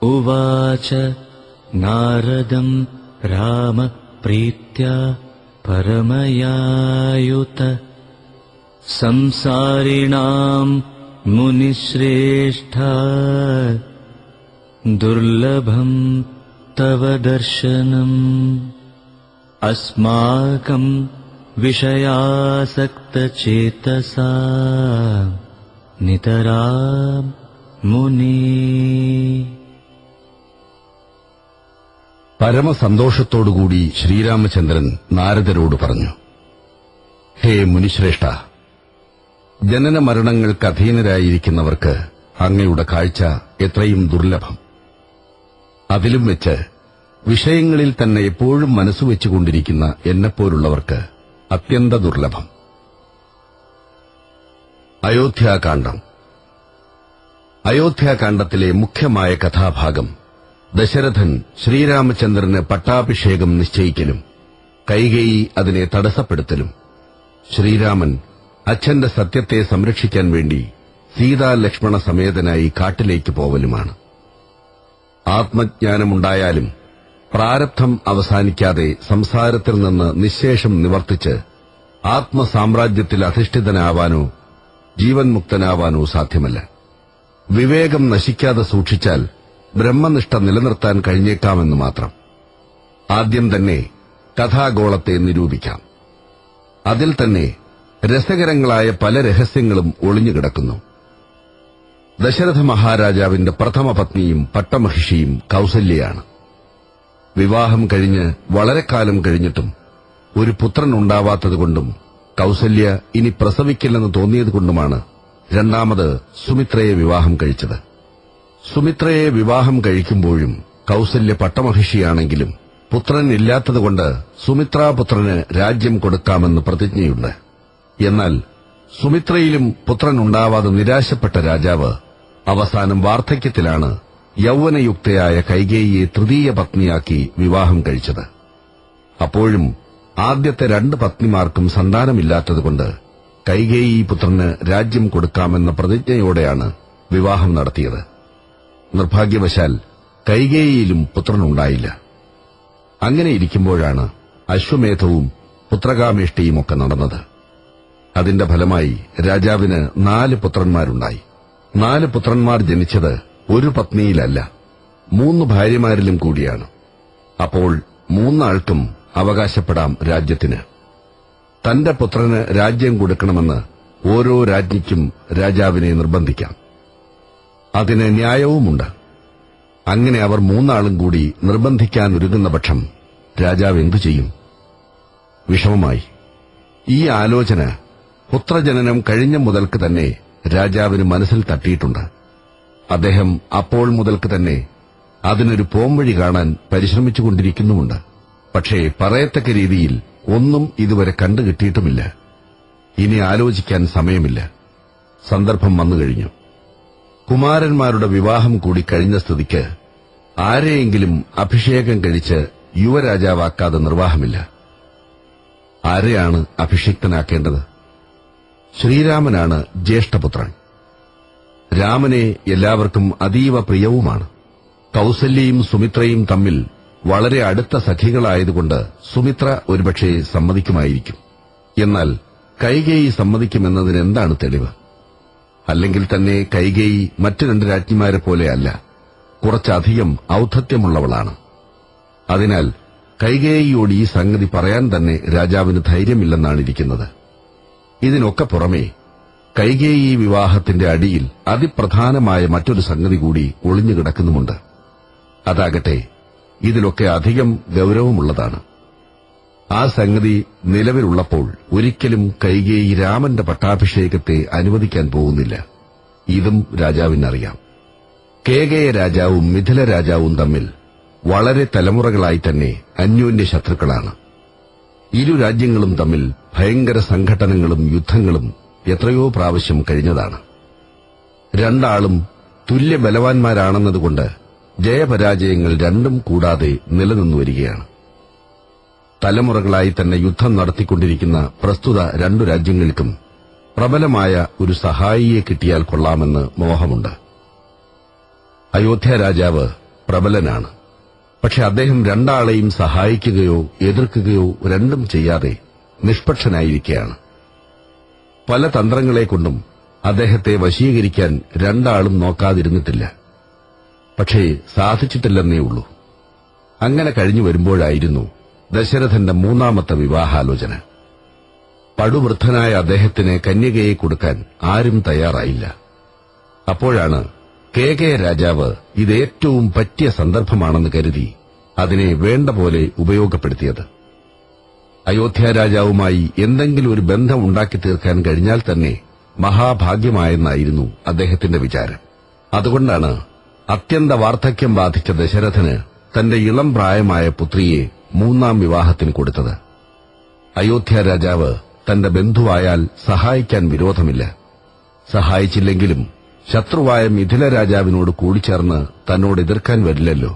उवाच नारदं राम प्रीत्या परमयायुत संसारिणां मुनिश्रेष्ठा दुर्लभं तव दर्शनम् अस्माकं विषयासक्तचेतसा नितरां मुनि. പരമസന്തോഷത്തോടുകൂടി ശ്രീരാമചന്ദ്രൻ നാരദരോട് പറഞ്ഞു, ഹേ മുനിശ്രേഷ്ഠ, ജനന മരണങ്ങൾക്ക് അധീനരായിരിക്കുന്നവർക്ക് അങ്ങയുടെ കാഴ്ച എത്രയും ദുർലഭം. അതിലും വെച്ച് വിഷയങ്ങളിൽ തന്നെ എപ്പോഴും മനസ്സുവെച്ചുകൊണ്ടിരിക്കുന്ന എന്നെപ്പോലുള്ളവർക്ക് അത്യന്ത ദുർലഭം. അയോധ്യാകാന്ഡം. അയോധ്യാകാന്ഡത്തിലെ മുഖ്യമായ കഥാഭാഗം ദശരഥൻ ശ്രീരാമചന്ദ്രന് പട്ടാഭിഷേകം നിശ്ചയിക്കലും കൈകേയി അതിനെ തടസ്സപ്പെടുത്തലും ശ്രീരാമൻ അച്ഛന്റെ സത്യത്തെ സംരക്ഷിക്കാൻ വേണ്ടി സീതാലക്ഷ്മണ സമേതനായി കാട്ടിലേക്ക് പോവലുമാണ്. ആത്മജ്ഞാനമുണ്ടായാലും പ്രാരബ്ധം അവസാനിക്കാതെ സംസാരത്തിൽ നിന്ന് നിശ്ശേഷം നിവർത്തിച്ച് ആത്മസാമ്രാജ്യത്തിൽ അധിഷ്ഠിതനാവാനോ ജീവൻ മുക്തനാവാനോ സാധ്യമല്ല. വിവേകം നശിക്കാതെ സൂക്ഷിച്ചാൽ ബ്രഹ്മനിഷ്ഠ നിലനിർത്താൻ കഴിഞ്ഞേക്കാമെന്ന് മാത്രം. ആദ്യം തന്നെ കഥാഗോളത്തെ നിരൂപിക്കാം. അതിൽ തന്നെ രസകരങ്ങളായ പല രഹസ്യങ്ങളും ഒളിഞ്ഞുകിടക്കുന്നു. ദശരഥ മഹാരാജാവിന്റെ പ്രഥമ പത്നിയും പട്ടമഹിഷിയും കൗസല്യയാണ്. വിവാഹം കഴിഞ്ഞ് വളരെ കാലം കഴിഞ്ഞിട്ടും ഒരു പുത്രൻ ഉണ്ടാവാത്തതുകൊണ്ടും കൗസല്യ ഇനി പ്രസവിക്കില്ലെന്ന് തോന്നിയതുകൊണ്ടുമാണ് രണ്ടാമത് സുമിത്രയെ വിവാഹം കഴിച്ചത്. സുമിത്രയെ വിവാഹം കഴിക്കുമ്പോഴും കൗസല്യ പട്ടമഹിഷിയാണെങ്കിലും പുത്രൻ ഇല്ലാത്തതുകൊണ്ട് സുമിത്രാപുത്രന് രാജ്യം കൊടുക്കാമെന്ന് പ്രതിജ്ഞയുണ്ട്. എന്നാൽ സുമിത്രയിലും പുത്രനുണ്ടാവാതെ നിരാശപ്പെട്ട രാജാവ് അവസാനം വാർദ്ധക്യത്തിലാണ് യൗവനയുക്തയായ കൈകേയിയെ തൃതീയ പത്നിയാക്കി വിവാഹം കഴിച്ചത്. അപ്പോഴും ആദ്യത്തെ 2 പത്നിമാർക്കും സന്താനമില്ലാത്തതുകൊണ്ട് കൈകേയി പുത്രന് രാജ്യം കൊടുക്കാമെന്ന പ്രതിജ്ഞയോടെയാണ് വിവാഹം നടത്തിയത്. നിർഭാഗ്യവശാൽ കൈകേയിയിലും പുത്രനുണ്ടായില്ല. അങ്ങനെയിരിക്കുമ്പോഴാണ് അശ്വമേധവും പുത്രകാമേഷ്ടിയുമൊക്കെ നടന്നത്. അതിന്റെ ഫലമായി രാജാവിന് 4 പുത്രന്മാരുണ്ടായി. 4 പുത്രന്മാർ ജനിച്ചത് ഒരു പത്നിയിലല്ല, 3 ഭാര്യമാരിലും കൂടിയാണ്. അപ്പോൾ 3 ആൾക്കും അവകാശപ്പെടാം രാജ്യത്തിന്. തന്റെ പുത്രന് രാജ്യം കൊടുക്കണമെന്ന് ഓരോ രാജ്ഞിക്കും രാജാവിനെ നിർബന്ധിക്കാം. അതിന് ന്യായവുമുണ്ട്. അങ്ങനെ അവർ 3 ആളും കൂടി നിർബന്ധിക്കാനൊരുങ്ങുന്ന പക്ഷം രാജാവ് എന്തു ചെയ്യും? വിഷമമായി. ഈ ആലോചന പുത്രജനനം കഴിഞ്ഞ മുതൽക്ക് തന്നെ രാജാവിന് മനസ്സിൽ തട്ടിയിട്ടുണ്ട്. അദ്ദേഹം അപ്പോൾ മുതൽക്ക് തന്നെ അതിനൊരു പോംവഴി കാണാൻ പരിശ്രമിച്ചുകൊണ്ടിരിക്കുന്നുമുണ്ട്. പക്ഷേ പറയത്തക്ക രീതിയിൽ ഒന്നും ഇതുവരെ കണ്ടുകിട്ടിയിട്ടുമില്ല. ഇനി ആലോചിക്കാൻ സമയമില്ല. സന്ദർഭം വന്നുകഴിഞ്ഞു. കുമാരന്മാരുടെ വിവാഹം കൂടി കഴിഞ്ഞ സ്ഥിതിക്ക് ആരെയെങ്കിലും അഭിഷേകം കഴിച്ച് യുവരാജാവാക്കാതെ നിർവാഹമില്ല. ആരെയാണ് അഭിഷിക്തനാക്കേണ്ടത്? ശ്രീരാമനാണ് ജ്യേഷ്ഠപുത്രൻ. രാമനെ എല്ലാവർക്കും അതീവ പ്രിയവുമാണ്. കൗസല്യയും സുമിത്രയും തമ്മിൽ വളരെ അടുത്ത സഖികളായതുകൊണ്ട് സുമിത്ര ഒരുപക്ഷെ സമ്മതിക്കുമായിരിക്കും. എന്നാൽ കൈകേയി സമ്മതിക്കുമെന്നതിന് എന്താണ് തെളിവ്? അല്ലെങ്കിൽ തന്നെ കൈകേയി മറ്റു 2 രാജ്ഞിമാരെ പോലെയല്ല, കുറച്ചധികം ഔദ്ധത്യമുള്ളവളാണ്. അതിനാൽ കൈകേയിയോട് ഈ സംഗതി പറയാൻ തന്നെ രാജാവിന് ധൈര്യമില്ലെന്നാണിരിക്കുന്നത്. ഇതിനൊക്കെ പുറമെ കൈകേയി വിവാഹത്തിന്റെ അടിയിൽ അതിപ്രധാനമായ മറ്റൊരു സംഗതി കൂടി ഒളിഞ്ഞുകിടക്കുന്നുമുണ്ട്. അതാകട്ടെ ഇതിലൊക്കെ അധികം ഗൌരവമുള്ളതാണ്. ആ സംഗതി നിലവിലുള്ളപ്പോൾ ഒരിക്കലും കൈകേയി രാമന്റെ പട്ടാഭിഷേകത്തെ അനുവദിക്കാൻ പോകുന്നില്ല. ഇതും രാജാവിനറിയാം. കേകയ രാജാവും മിഥില രാജാവും തമ്മിൽ വളരെ തലമുറകളായി തന്നെ അന്യോന്യ ശത്രുക്കളാണ്. ഇരു രാജ്യങ്ങളും തമ്മിൽ ഭയങ്കര സംഘട്ടനങ്ങളും യുദ്ധങ്ങളും എത്രയോ പ്രാവശ്യം കഴിഞ്ഞതാണ്. 2 ആളും തുല്യ ബലവാന്മാരാണെന്നതുകൊണ്ട് ജയപരാജയങ്ങൾ രണ്ടും കൂടാതെ നിലനിന്നു വരികയാണ്. തലമുറകളായി തന്നെ യുദ്ധം നടത്തിക്കൊണ്ടിരിക്കുന്ന പ്രസ്തുത 2 രാജ്യങ്ങൾക്കും പ്രബലമായ ഒരു സഹായിയെ കിട്ടിയാൽ കൊള്ളാമെന്ന് മോഹമുണ്ട്. അയോധ്യ രാജാവ് പ്രബലനാണ്. പക്ഷെ അദ്ദേഹം രണ്ടാളെയും സഹായിക്കുകയോ എതിർക്കുകയോ രണ്ടും ചെയ്യാതെ നിഷ്പക്ഷനായിരിക്കുകയാണ്. പല തന്ത്രങ്ങളെക്കൊണ്ടും അദ്ദേഹത്തെ വശീകരിക്കാൻ രണ്ടാളും നോക്കാതിരുന്നിട്ടില്ല. പക്ഷേ സാധിച്ചിട്ടില്ലെന്നേ ഉള്ളൂ. അങ്ങനെ കഴിഞ്ഞു വരുമ്പോഴായിരുന്നു ദശരഥന്റെ മൂന്നാമത്തെ വിവാഹാലോചന. പടുവൃദ്ധനായ അദ്ദേഹത്തിന് കന്യകയെ കൊടുക്കാൻ ആരും തയ്യാറായില്ല. അപ്പോഴാണ് കേകയ രാജാവ് ഇത് ഏറ്റവും പറ്റിയ സന്ദർഭമാണെന്ന് കരുതി അതിനെ വേണ്ട പോലെ ഉപയോഗപ്പെടുത്തിയത്. അയോധ്യ രാജാവുമായി എന്തെങ്കിലും ഒരു ബന്ധം ഉണ്ടാക്കി തീർക്കാൻ കഴിഞ്ഞാൽ തന്നെ മഹാഭാഗ്യമായെന്നായിരുന്നു അദ്ദേഹത്തിന്റെ വിചാരം. അതുകൊണ്ടാണ് അത്യന്ത വാർദ്ധക്യം ബാധിച്ച ദശരഥന് തന്റെ ഇളം പ്രായമായ പുത്രിയെ മൂന്നാം വിവാഹത്തിന് കൊടുത്തത്. അയോധ്യ രാജാവ് തന്റെ ബന്ധുവായാൽ സഹായിക്കാൻ വിരോധമില്ല. സഹായിച്ചില്ലെങ്കിലും ശത്രുവായ മിഥില രാജാവിനോട് കൂടിച്ചേർന്ന് തന്നോട് എതിർക്കാൻ വരില്ലല്ലോ.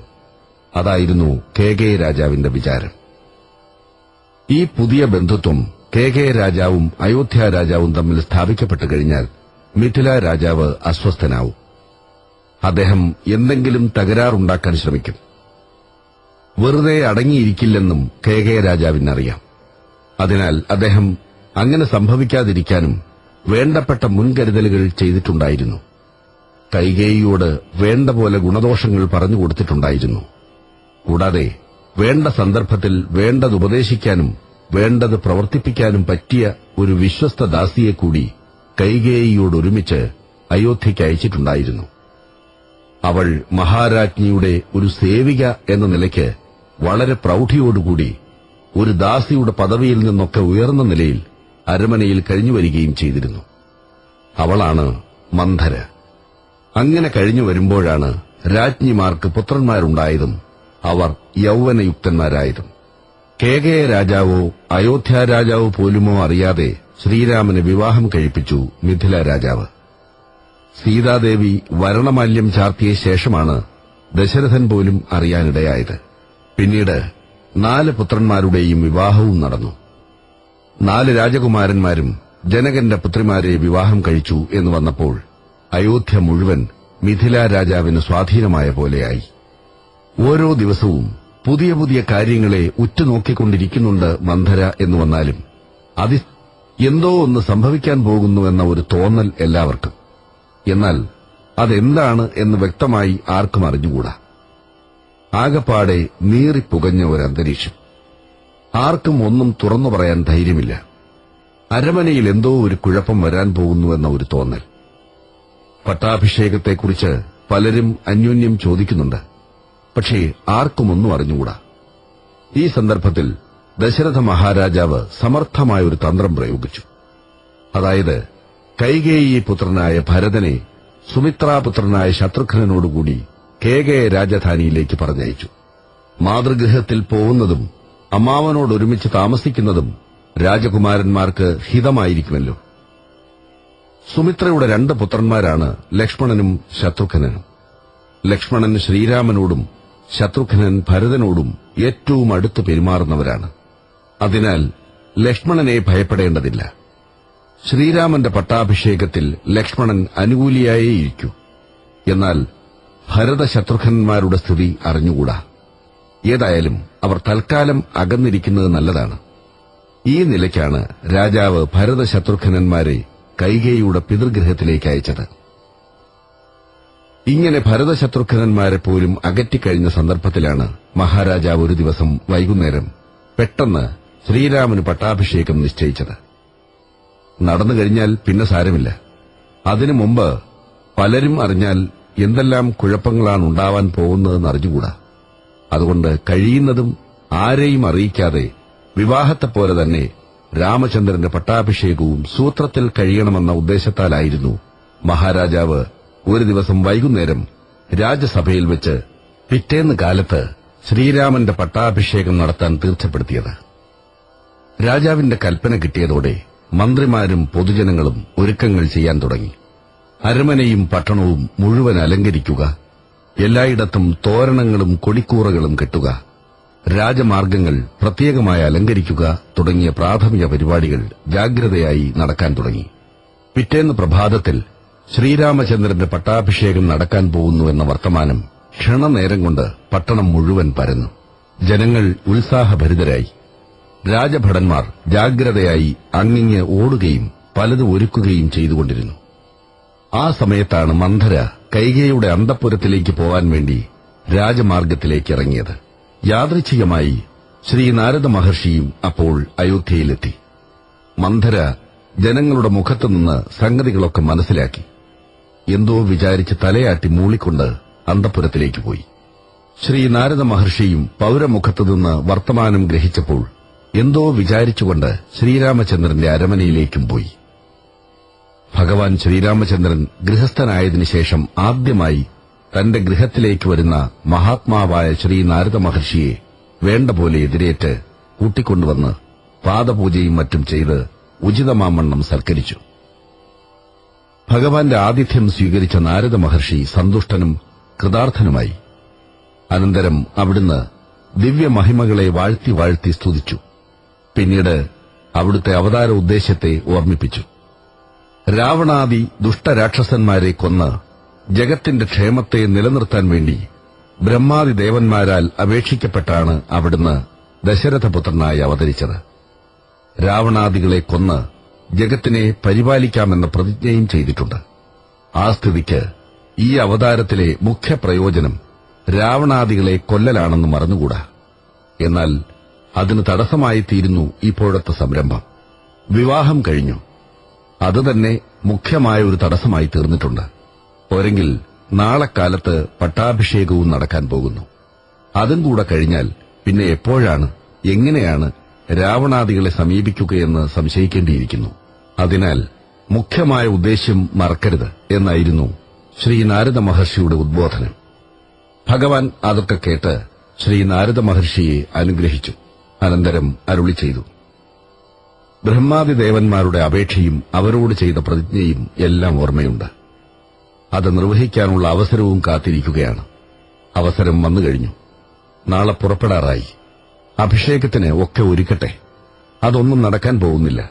അതായിരുന്നു കേകയ രാജാവിന്റെ വിചാരം. ഈ പുതിയ ബന്ധുത്വം കേകയ രാജാവും അയോധ്യ രാജാവും തമ്മിൽ സ്ഥാപിക്കപ്പെട്ടു കഴിഞ്ഞാൽ മിഥില രാജാവ് അസ്വസ്ഥനാവും. അദ്ദേഹം എന്തെങ്കിലും തകരാറുണ്ടാക്കാൻ ശ്രമിക്കും. വെറുതെ അടങ്ങിയിരിക്കില്ലെന്നും കേകയ രാജാവിനറിയാം. അതിനാൽ അദ്ദേഹം അങ്ങനെ സംഭവിക്കാതിരിക്കാനും വേണ്ടപ്പെട്ട മുൻകരുതലുകൾ ചെയ്തിട്ടുണ്ടായിരുന്നു. കൈകേയിയോട് വേണ്ട പോലെ ഗുണദോഷങ്ങൾ പറഞ്ഞുകൊടുത്തിട്ടുണ്ടായിരുന്നു. കൂടാതെ വേണ്ട സന്ദർഭത്തിൽ വേണ്ടത് ഉപദേശിക്കാനും വേണ്ടത് പ്രവർത്തിപ്പിക്കാനും പറ്റിയ ഒരു വിശ്വസ്ത ദാസിയെക്കൂടി കൈകേയിയോടൊരുമിച്ച് അയോധ്യയ്ക്ക് അയച്ചിട്ടുണ്ടായിരുന്നു. അവൾ മഹാരാജ്ഞിയുടെ ഒരു സേവിക എന്ന നിലയ്ക്ക് വളരെ പ്രൌഢിയോടുകൂടി ഒരു ദാസിയുടെ പദവിയിൽ നിന്നൊക്കെ ഉയർന്ന നിലയിൽ അരമനയിൽ കഴിഞ്ഞുവരികയും ചെയ്തിരുന്നു. അവളാണ് മന്ധര. അങ്ങനെ കഴിഞ്ഞു വരുമ്പോഴാണ് രാജ്ഞിമാർക്ക് പുത്രന്മാരുണ്ടായതും അവർ യൗവനയുക്തന്മാരായതും. കേകയ രാജാവോ അയോധ്യ രാജാവോ പോലുമോ അറിയാതെ ശ്രീരാമന് വിവാഹം കഴിപ്പിച്ചു മിഥില രാജാവ്. സീതാദേവി വരണമാല്യം ചാർത്തിയ ശേഷമാണ് ദശരഥൻ പോലും അറിയാനിടയായത്. പിന്നീട് 4 പുത്രന്മാരുടെയും വിവാഹവും നടന്നു. 4 രാജകുമാരന്മാരും ജനകന്റെ പുത്രിമാരെ വിവാഹം കഴിച്ചു എന്ന് വന്നപ്പോൾ അയോധ്യ മുഴുവൻ മിഥില രാജാവിന് സ്വാധീനമായ പോലെയായി. ഓരോ ദിവസവും പുതിയ പുതിയ കാര്യങ്ങളെ ഉറ്റുനോക്കിക്കൊണ്ടിരിക്കുന്നുണ്ട് മന്ധര എന്ന് വന്നാലും എന്തോ ഒന്ന് സംഭവിക്കാൻ പോകുന്നുവെന്ന ഒരു തോന്നൽ എല്ലാവർക്കും. എന്നാൽ അതെന്താണ് എന്ന് വ്യക്തമായി ആർക്കും അറിഞ്ഞുകൂടാ. ആകപ്പാടെ നീറിപ്പുകഞ്ഞ ഒരന്തരീക്ഷം. ആർക്കും ഒന്നും തുറന്നു പറയാൻ ധൈര്യമില്ല. അരമനയിൽ എന്തോ ഒരു കുഴപ്പം വരാൻ പോകുന്നുവെന്ന ഒരു തോന്നൽ. പട്ടാഭിഷേകത്തെക്കുറിച്ച് പലരും അന്യോന്യം ചോദിക്കുന്നുണ്ട്. പക്ഷേ ആർക്കും ഒന്നും അറിഞ്ഞുകൂടാ. ഈ സന്ദർഭത്തിൽ ദശരഥ മഹാരാജാവ് സമർത്ഥമായ ഒരു തന്ത്രം പ്രയോഗിച്ചു. അതായത് കൈകേയി പുത്രനായ ഭരതനെ സുമിത്രാപുത്രനായ ശത്രുഘ്നനോടുകൂടി കേകയ രാജധാനിയിലേക്ക് പറഞ്ഞയച്ചു. മാതൃഗൃഹത്തിൽ പോകുന്നതും അമ്മാവനോടൊരുമിച്ച് താമസിക്കുന്നതും രാജകുമാരന്മാർക്ക് ഹിതമായിരിക്കുമല്ലോ. സുമിത്രയുടെ 2 പുത്രന്മാരാണ് ലക്ഷ്മണനും ശത്രുഘ്നനും. ലക്ഷ്മണൻ ശ്രീരാമനോടും ശത്രുഘ്നൻ ഭരതനോടും ഏറ്റവും അടുത്ത് പെരുമാറുന്നവരാണ്. അതിനാൽ ലക്ഷ്മണനെ ഭയപ്പെടേണ്ടതില്ല. ശ്രീരാമന്റെ പട്ടാഭിഷേകത്തിൽ ലക്ഷ്മണൻ അനുകൂലിയായേയിരിക്കൂ. എന്നാൽ ഭരത ശത്രുഘ്നന്മാരുടെ സ്ഥിതി അറിഞ്ഞുകൂടാ. ഏതായാലും അവർ തൽക്കാലം അകന്നിരിക്കുന്നത് നല്ലതാണ്. ഈ നിലയ്ക്കാണ് രാജാവ് ഭരത ശത്രുഘ്നന്മാരെ കൈകേയിയുടെ പിതൃഗൃഹത്തിലേക്ക് അയച്ചത്. ഇങ്ങനെ ഭരത ശത്രുഘ്നന്മാരെ പോലും അകറ്റിക്കഴിഞ്ഞ സന്ദർഭത്തിലാണ് മഹാരാജാവ് ഒരു ദിവസം വൈകുന്നേരം പെട്ടെന്ന് ശ്രീരാമന് പട്ടാഭിഷേകം നിശ്ചയിച്ചത്. നടന്നു കഴിഞ്ഞാൽ പിന്നെ സാരമില്ല. അതിനു മുമ്പ് പലരും അറിഞ്ഞാൽ എന്തെല്ലാം കുഴപ്പങ്ങളാണ് ഉണ്ടാവാൻ പോകുന്നതെന്ന് അറിഞ്ഞുകൂടാ. അതുകൊണ്ട് കഴിയുന്നതും ആരെയും അറിയിക്കാതെ വിവാഹത്തെപ്പോലെ തന്നെ രാമചന്ദ്രന്റെ പട്ടാഭിഷേകവും സൂത്രത്തിൽ കഴിയണമെന്ന ഉദ്ദേശത്താലായിരുന്നു മഹാരാജാവ് ഒരു ദിവസം വൈകുന്നേരം രാജസഭയിൽ വെച്ച് പിറ്റേന്ന് കാലത്ത് ശ്രീരാമന്റെ പട്ടാഭിഷേകം നടത്താൻ തീർച്ചപ്പെടുത്തിയത്. രാജാവിന്റെ കൽപ്പന കിട്ടിയതോടെ മന്ത്രിമാരും പൊതുജനങ്ങളും ഒരുക്കങ്ങൾ ചെയ്യാൻ തുടങ്ങി. അരമനയും പട്ടണവും മുഴുവൻ അലങ്കരിക്കുക, എല്ലായിടത്തും തോരണങ്ങളും കൊടിക്കൂറകളും കെട്ടുക, രാജമാർഗ്ഗങ്ങൾ പ്രത്യേകമായി അലങ്കരിക്കുക തുടങ്ങിയ പ്രാഥമിക പരിപാടികൾ ജാഗ്രതയായി നടക്കാൻ തുടങ്ങി. പിറ്റേന്ന് പ്രഭാതത്തിൽ ശ്രീരാമചന്ദ്രന്റെ പട്ടാഭിഷേകം നടക്കാൻ പോകുന്നുവെന്ന വർത്തമാനം ക്ഷണനേരം കൊണ്ട് പട്ടണം മുഴുവൻ പരന്നു. ജനങ്ങൾ ഉത്സാഹഭരിതരായി. രാജഭടന്മാർ ജാഗ്രതയായി അങ്ങിങ്ങ് ഓടുകയും പലതും ഒരുക്കുകയും ചെയ്തുകൊണ്ടിരുന്നു. ആ സമയത്താണ് മന്ധര കൈകേയിയുടെ അന്തഃപുരത്തിലേക്ക് പോവാൻ വേണ്ടി രാജമാർഗത്തിലേക്ക് ഇറങ്ങിയത്. യാദൃച്ഛികമായി ശ്രീ നാരദ മഹർഷിയും അപ്പോൾ അയോധ്യയിലെത്തി. മന്ധര ജനങ്ങളുടെ മുഖത്തുനിന്ന് സംഗതികളൊക്കെ മനസ്സിലാക്കി. എന്തോ വിചാരിച്ച് തലയാട്ടി മൂളിക്കൊണ്ട് അന്തഃപുരത്തിലേക്ക് പോയി. ശ്രീ നാരദ മഹർഷിയും പൌരമുഖത്തുനിന്ന് വർത്തമാനം ഗ്രഹിച്ചപ്പോൾ എന്തോ വിചാരിച്ചുകൊണ്ട് ശ്രീരാമചന്ദ്രന്റെ അരമനയിലേക്കും പോയി. ഭഗവാൻ ശ്രീരാമചന്ദ്രൻ ഗൃഹസ്ഥനായതിനു ശേഷം ആദ്യമായി തന്റെ ഗൃഹത്തിലേക്ക് വരുന്ന മഹാത്മാവായ ശ്രീ നാരദ മഹർഷിയെ വേണ്ട പോലെ എതിരേറ്റ് കൂട്ടിക്കൊണ്ടുവന്ന് പാദപൂജയും മറ്റും ചെയ്ത് ഉചിതമാമണ്ണം സൽക്കരിച്ചു. ഭഗവാന്റെ ആതിഥ്യം സ്വീകരിച്ച നാരദ മഹർഷി സന്തുഷ്ടനും കൃതാർത്ഥനുമായി. അനന്തരം അവിടുന്ന് ദിവ്യമഹിമകളെ വാഴ്ത്തി വാഴ്ത്തി സ്തുതിച്ചു. പിന്നീട് അവിടുത്തെ അവതാര ഉദ്ദേശ്യത്തെ ഓർമ്മിപ്പിച്ചു. രാവണാദി ദുഷ്ടരാക്ഷസന്മാരെ കൊന്ന് ജഗത്തിന്റെ ക്ഷേമത്തെ നിലനിർത്താൻ വേണ്ടി ബ്രഹ്മാദി ദേവന്മാരാൽ അപേക്ഷിക്കപ്പെട്ടാണ് അവിടുന്ന് ദശരഥപുത്രനായി അവതരിച്ചത്. രാവണാദികളെ കൊന്ന് ജഗത്തിനെ പരിപാലിക്കാമെന്ന പ്രതിജ്ഞയും ചെയ്തിട്ടുണ്ട്. ആ സ്ഥിതിക്ക് ഈ അവതാരത്തിലെ മുഖ്യ പ്രയോജനം രാവണാദികളെ കൊല്ലലാണെന്ന് മറന്നുകൂടാ. എന്നാൽ അതിന് തടസ്സമായി തീരുന്നു ഇപ്പോഴത്തെ സംരംഭം. വിവാഹം കഴിഞ്ഞു. അതുതന്നെ മുഖ്യമായ ഒരു തടസ്സമായി തീർന്നിട്ടുണ്ട്. പോരെങ്കിൽ നാളെ കാലത്ത് പട്ടാഭിഷേകവും നടക്കാൻ പോകുന്നു. അതും കൂടെ കഴിഞ്ഞാൽ പിന്നെ എപ്പോഴാണ്, എങ്ങനെയാണ് രാവണാദികളെ സമീപിക്കുകയെന്ന് സംശയിക്കേണ്ടിയിരിക്കുന്നു. അതിനാൽ മുഖ്യമായ ഉദ്ദേശ്യം മറക്കരുത് എന്നായിരുന്നു ശ്രീ നാരദ മഹർഷിയുടെ ഉദ്ബോധനം. ഭഗവാൻ അതൊക്കെ കേട്ട് ശ്രീ നാരദ മഹർഷിയെ അനുഗ്രഹിച്ചു. അനന്തരം അരുളി ചെയ്തു. ബ്രഹ്മാദി ദേവന്മാരുടെ അപേക്ഷയും അവരോട് ചെയ്ത പ്രതിജ്ഞയും എല്ലാം ഓർമ്മയുണ്ട്. അത് നിർവഹിക്കാനുള്ള അവസരവും കാത്തിരിക്കുകയാണ്. അവസരം വന്നുകഴിഞ്ഞു. നാളെ പുറപ്പെടാറായി. അഭിഷേകത്തിന് ഒക്കെ ഒരുക്കട്ടെ. അതൊന്നും നടക്കാൻ പോകുന്നില്ല.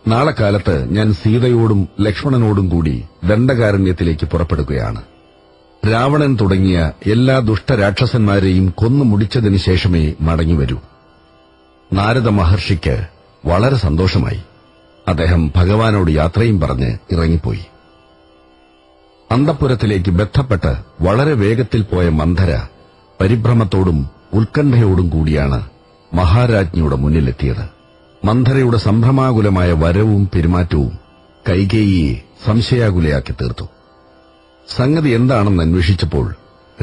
നാളെ കാലത്ത് ഞാൻ സീതയോടും ലക്ഷ്മണനോടും കൂടി ദണ്ഡകാരണ്യത്തിലേക്ക് പുറപ്പെടുകയാണ്. രാവണൻ തുടങ്ങിയ എല്ലാ ദുഷ്ടരാക്ഷസന്മാരെയും കൊന്നു മുടിച്ചതിനു ശേഷമേ മടങ്ങിവരൂ. നാരദ മഹർഷിക്ക് വളരെ സന്തോഷമായി. അദ്ദേഹം ഭഗവാനോട് യാത്രയും പറഞ്ഞ് ഇറങ്ങിപ്പോയി. അന്തഃപുരത്തിലേക്ക് ബന്ധപ്പെട്ട് വളരെ വേഗത്തിൽ പോയ മന്ധര പരിഭ്രമത്തോടും ഉത്കണ്ഠയോടും കൂടിയാണ് മഹാരാജ്ഞിയുടെ മുന്നിലെത്തിയത്. മന്ധരയുടെ സംഭ്രമാകുലമായ വരവും പെരുമാറ്റവും കൈകേയിയെ സംശയാകുലയാക്കി തീർത്തു. സംഗതി എന്താണെന്ന് അന്വേഷിച്ചപ്പോൾ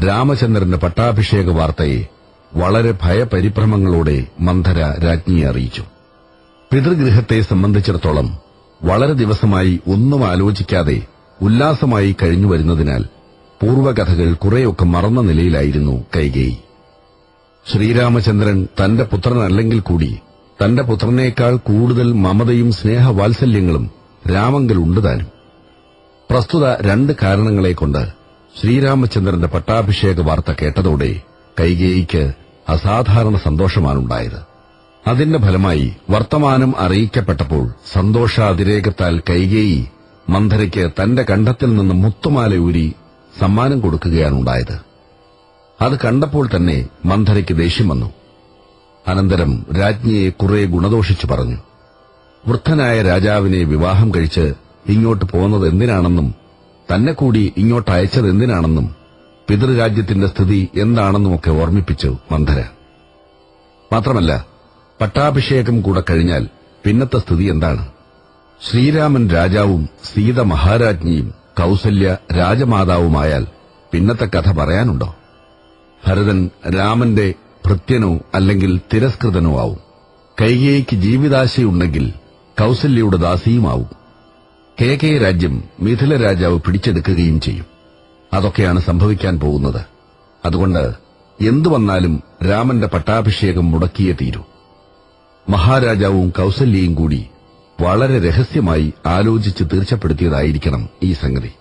രാമചന്ദ്രന്റെ പട്ടാഭിഷേക വാർത്തയെ വളരെ ഭയപരിഭ്രമങ്ങളോടെ മന്ധര രാജ്ഞിയെ അറിയിച്ചു. പിതൃഗൃഹത്തെ സംബന്ധിച്ചിടത്തോളം വളരെ ദിവസമായി ഒന്നും ആലോചിക്കാതെ ഉല്ലാസമായി കഴിഞ്ഞുവരുന്നതിനാൽ പൂർവ്വകഥകൾ കുറെയൊക്കെ മറന്ന നിലയിലായിരുന്നു കൈകേയി. ശ്രീരാമചന്ദ്രൻ തന്റെ പുത്രനല്ലെങ്കിൽ കൂടി തന്റെ പുത്രനേക്കാൾ കൂടുതൽ മമതയും സ്നേഹവാത്സല്യങ്ങളും രാമങ്കലുണ്ട് താനും. പ്രസ്തുത രണ്ട് കാരണങ്ങളെക്കൊണ്ട് ശ്രീരാമചന്ദ്രന്റെ പട്ടാഭിഷേക വാർത്ത കേട്ടതോടെ കൈകേയിക്ക് അസാധാരണ സന്തോഷമാണുണ്ടായത്. അതിന്റെ ഫലമായി വർത്തമാനം അറിയിക്കപ്പെട്ടപ്പോൾ സന്തോഷാതിരേകത്താൽ കൈകേയി മന്ധരയ്ക്ക് തന്റെ കണ്ഠത്തിൽ നിന്ന് മുത്തുമാല ഊരി സമ്മാനം കൊടുക്കുകയാണുണ്ടായത്. അത് കണ്ടപ്പോൾ തന്നെ മന്ധരയ്ക്ക് ദേഷ്യം വന്നു. അനന്തരം രാജ്ഞിയെ കുറെ ഗുണദോഷിച്ചു പറഞ്ഞു. വൃദ്ധനായ രാജാവിനെ വിവാഹം കഴിച്ച് ഇങ്ങോട്ട് പോകുന്നത് എന്തിനാണെന്നും തന്നെ കൂടി ഇങ്ങോട്ട് അയച്ചത് എന്തിനാണെന്നും പിതൃരാജ്യത്തിന്റെ സ്ഥിതി എന്താണെന്നുമൊക്കെ ഓർമ്മിപ്പിച്ചു മന്ധര. മാത്രമല്ല, പട്ടാഭിഷേകം കൂടെ കഴിഞ്ഞാൽ പിന്നത്തെ സ്ഥിതി എന്താണ്? ശ്രീരാമൻ രാജാവും സീത മഹാരാജ്ഞിയും കൌസല്യ രാജമാതാവുമായാൽ പിന്നത്തെ കഥ പറയാനുണ്ടോ? ഭരതൻ രാമന്റെ ഭൃത്യനോ അല്ലെങ്കിൽ തിരസ്കൃതനോ ആവും. കൈകേയിക്ക് ജീവിതാശയുണ്ടെങ്കിൽ കൌസല്യയുടെ ദാസിയുമാവും. കേകയ രാജ്യം മിഥില രാജാവ് പിടിച്ചെടുക്കുകയും ചെയ്യും. അതൊക്കെയാണ് സംഭവിക്കാൻ പോകുന്നത്. അതുകൊണ്ട് എന്തു വന്നാലും രാമന്റെ പട്ടാഭിഷേകം മുടക്കിയേ തീരൂ. മഹാരാജാവും കൌസല്യയും കൂടി വളരെ രഹസ്യമായി ആലോചിച്ച് തീർച്ചപ്പെടുത്തിയതായിരിക്കണം ഈ സംഗതി.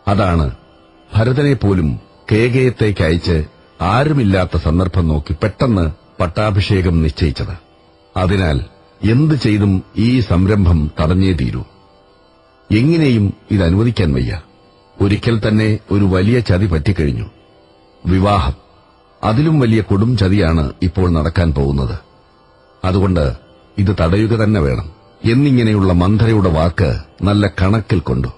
അതാണ് ഭരതനെപ്പോലും കേകയത്തേക്ക് അയച്ച് ആരുമില്ലാത്ത സന്ദർഭം നോക്കി പെട്ടെന്ന് പട്ടാഭിഷേകം നിശ്ചയിച്ചത്. അതിനാൽ എന്തു ചെയ്തും ഈ സംരംഭം തടഞ്ഞേ തീരൂ. എങ്ങനെയും ഇത് അനുവദിക്കാൻ വയ്യ. ഒരിക്കൽ തന്നെ ഒരു വലിയ ചതി പറ്റിക്കഴിഞ്ഞു. വിവാഹം. അതിലും വലിയ കൊടും ചതിയാണ് ഇപ്പോൾ നടക്കാൻ പോകുന്നത്. അതുകൊണ്ട് ഇത് തടയുക തന്നെ വേണം എന്നിങ്ങനെയുള്ള മന്ധരയുടെ വാക്ക് നല്ല കണക്കിൽ കൊണ്ടു.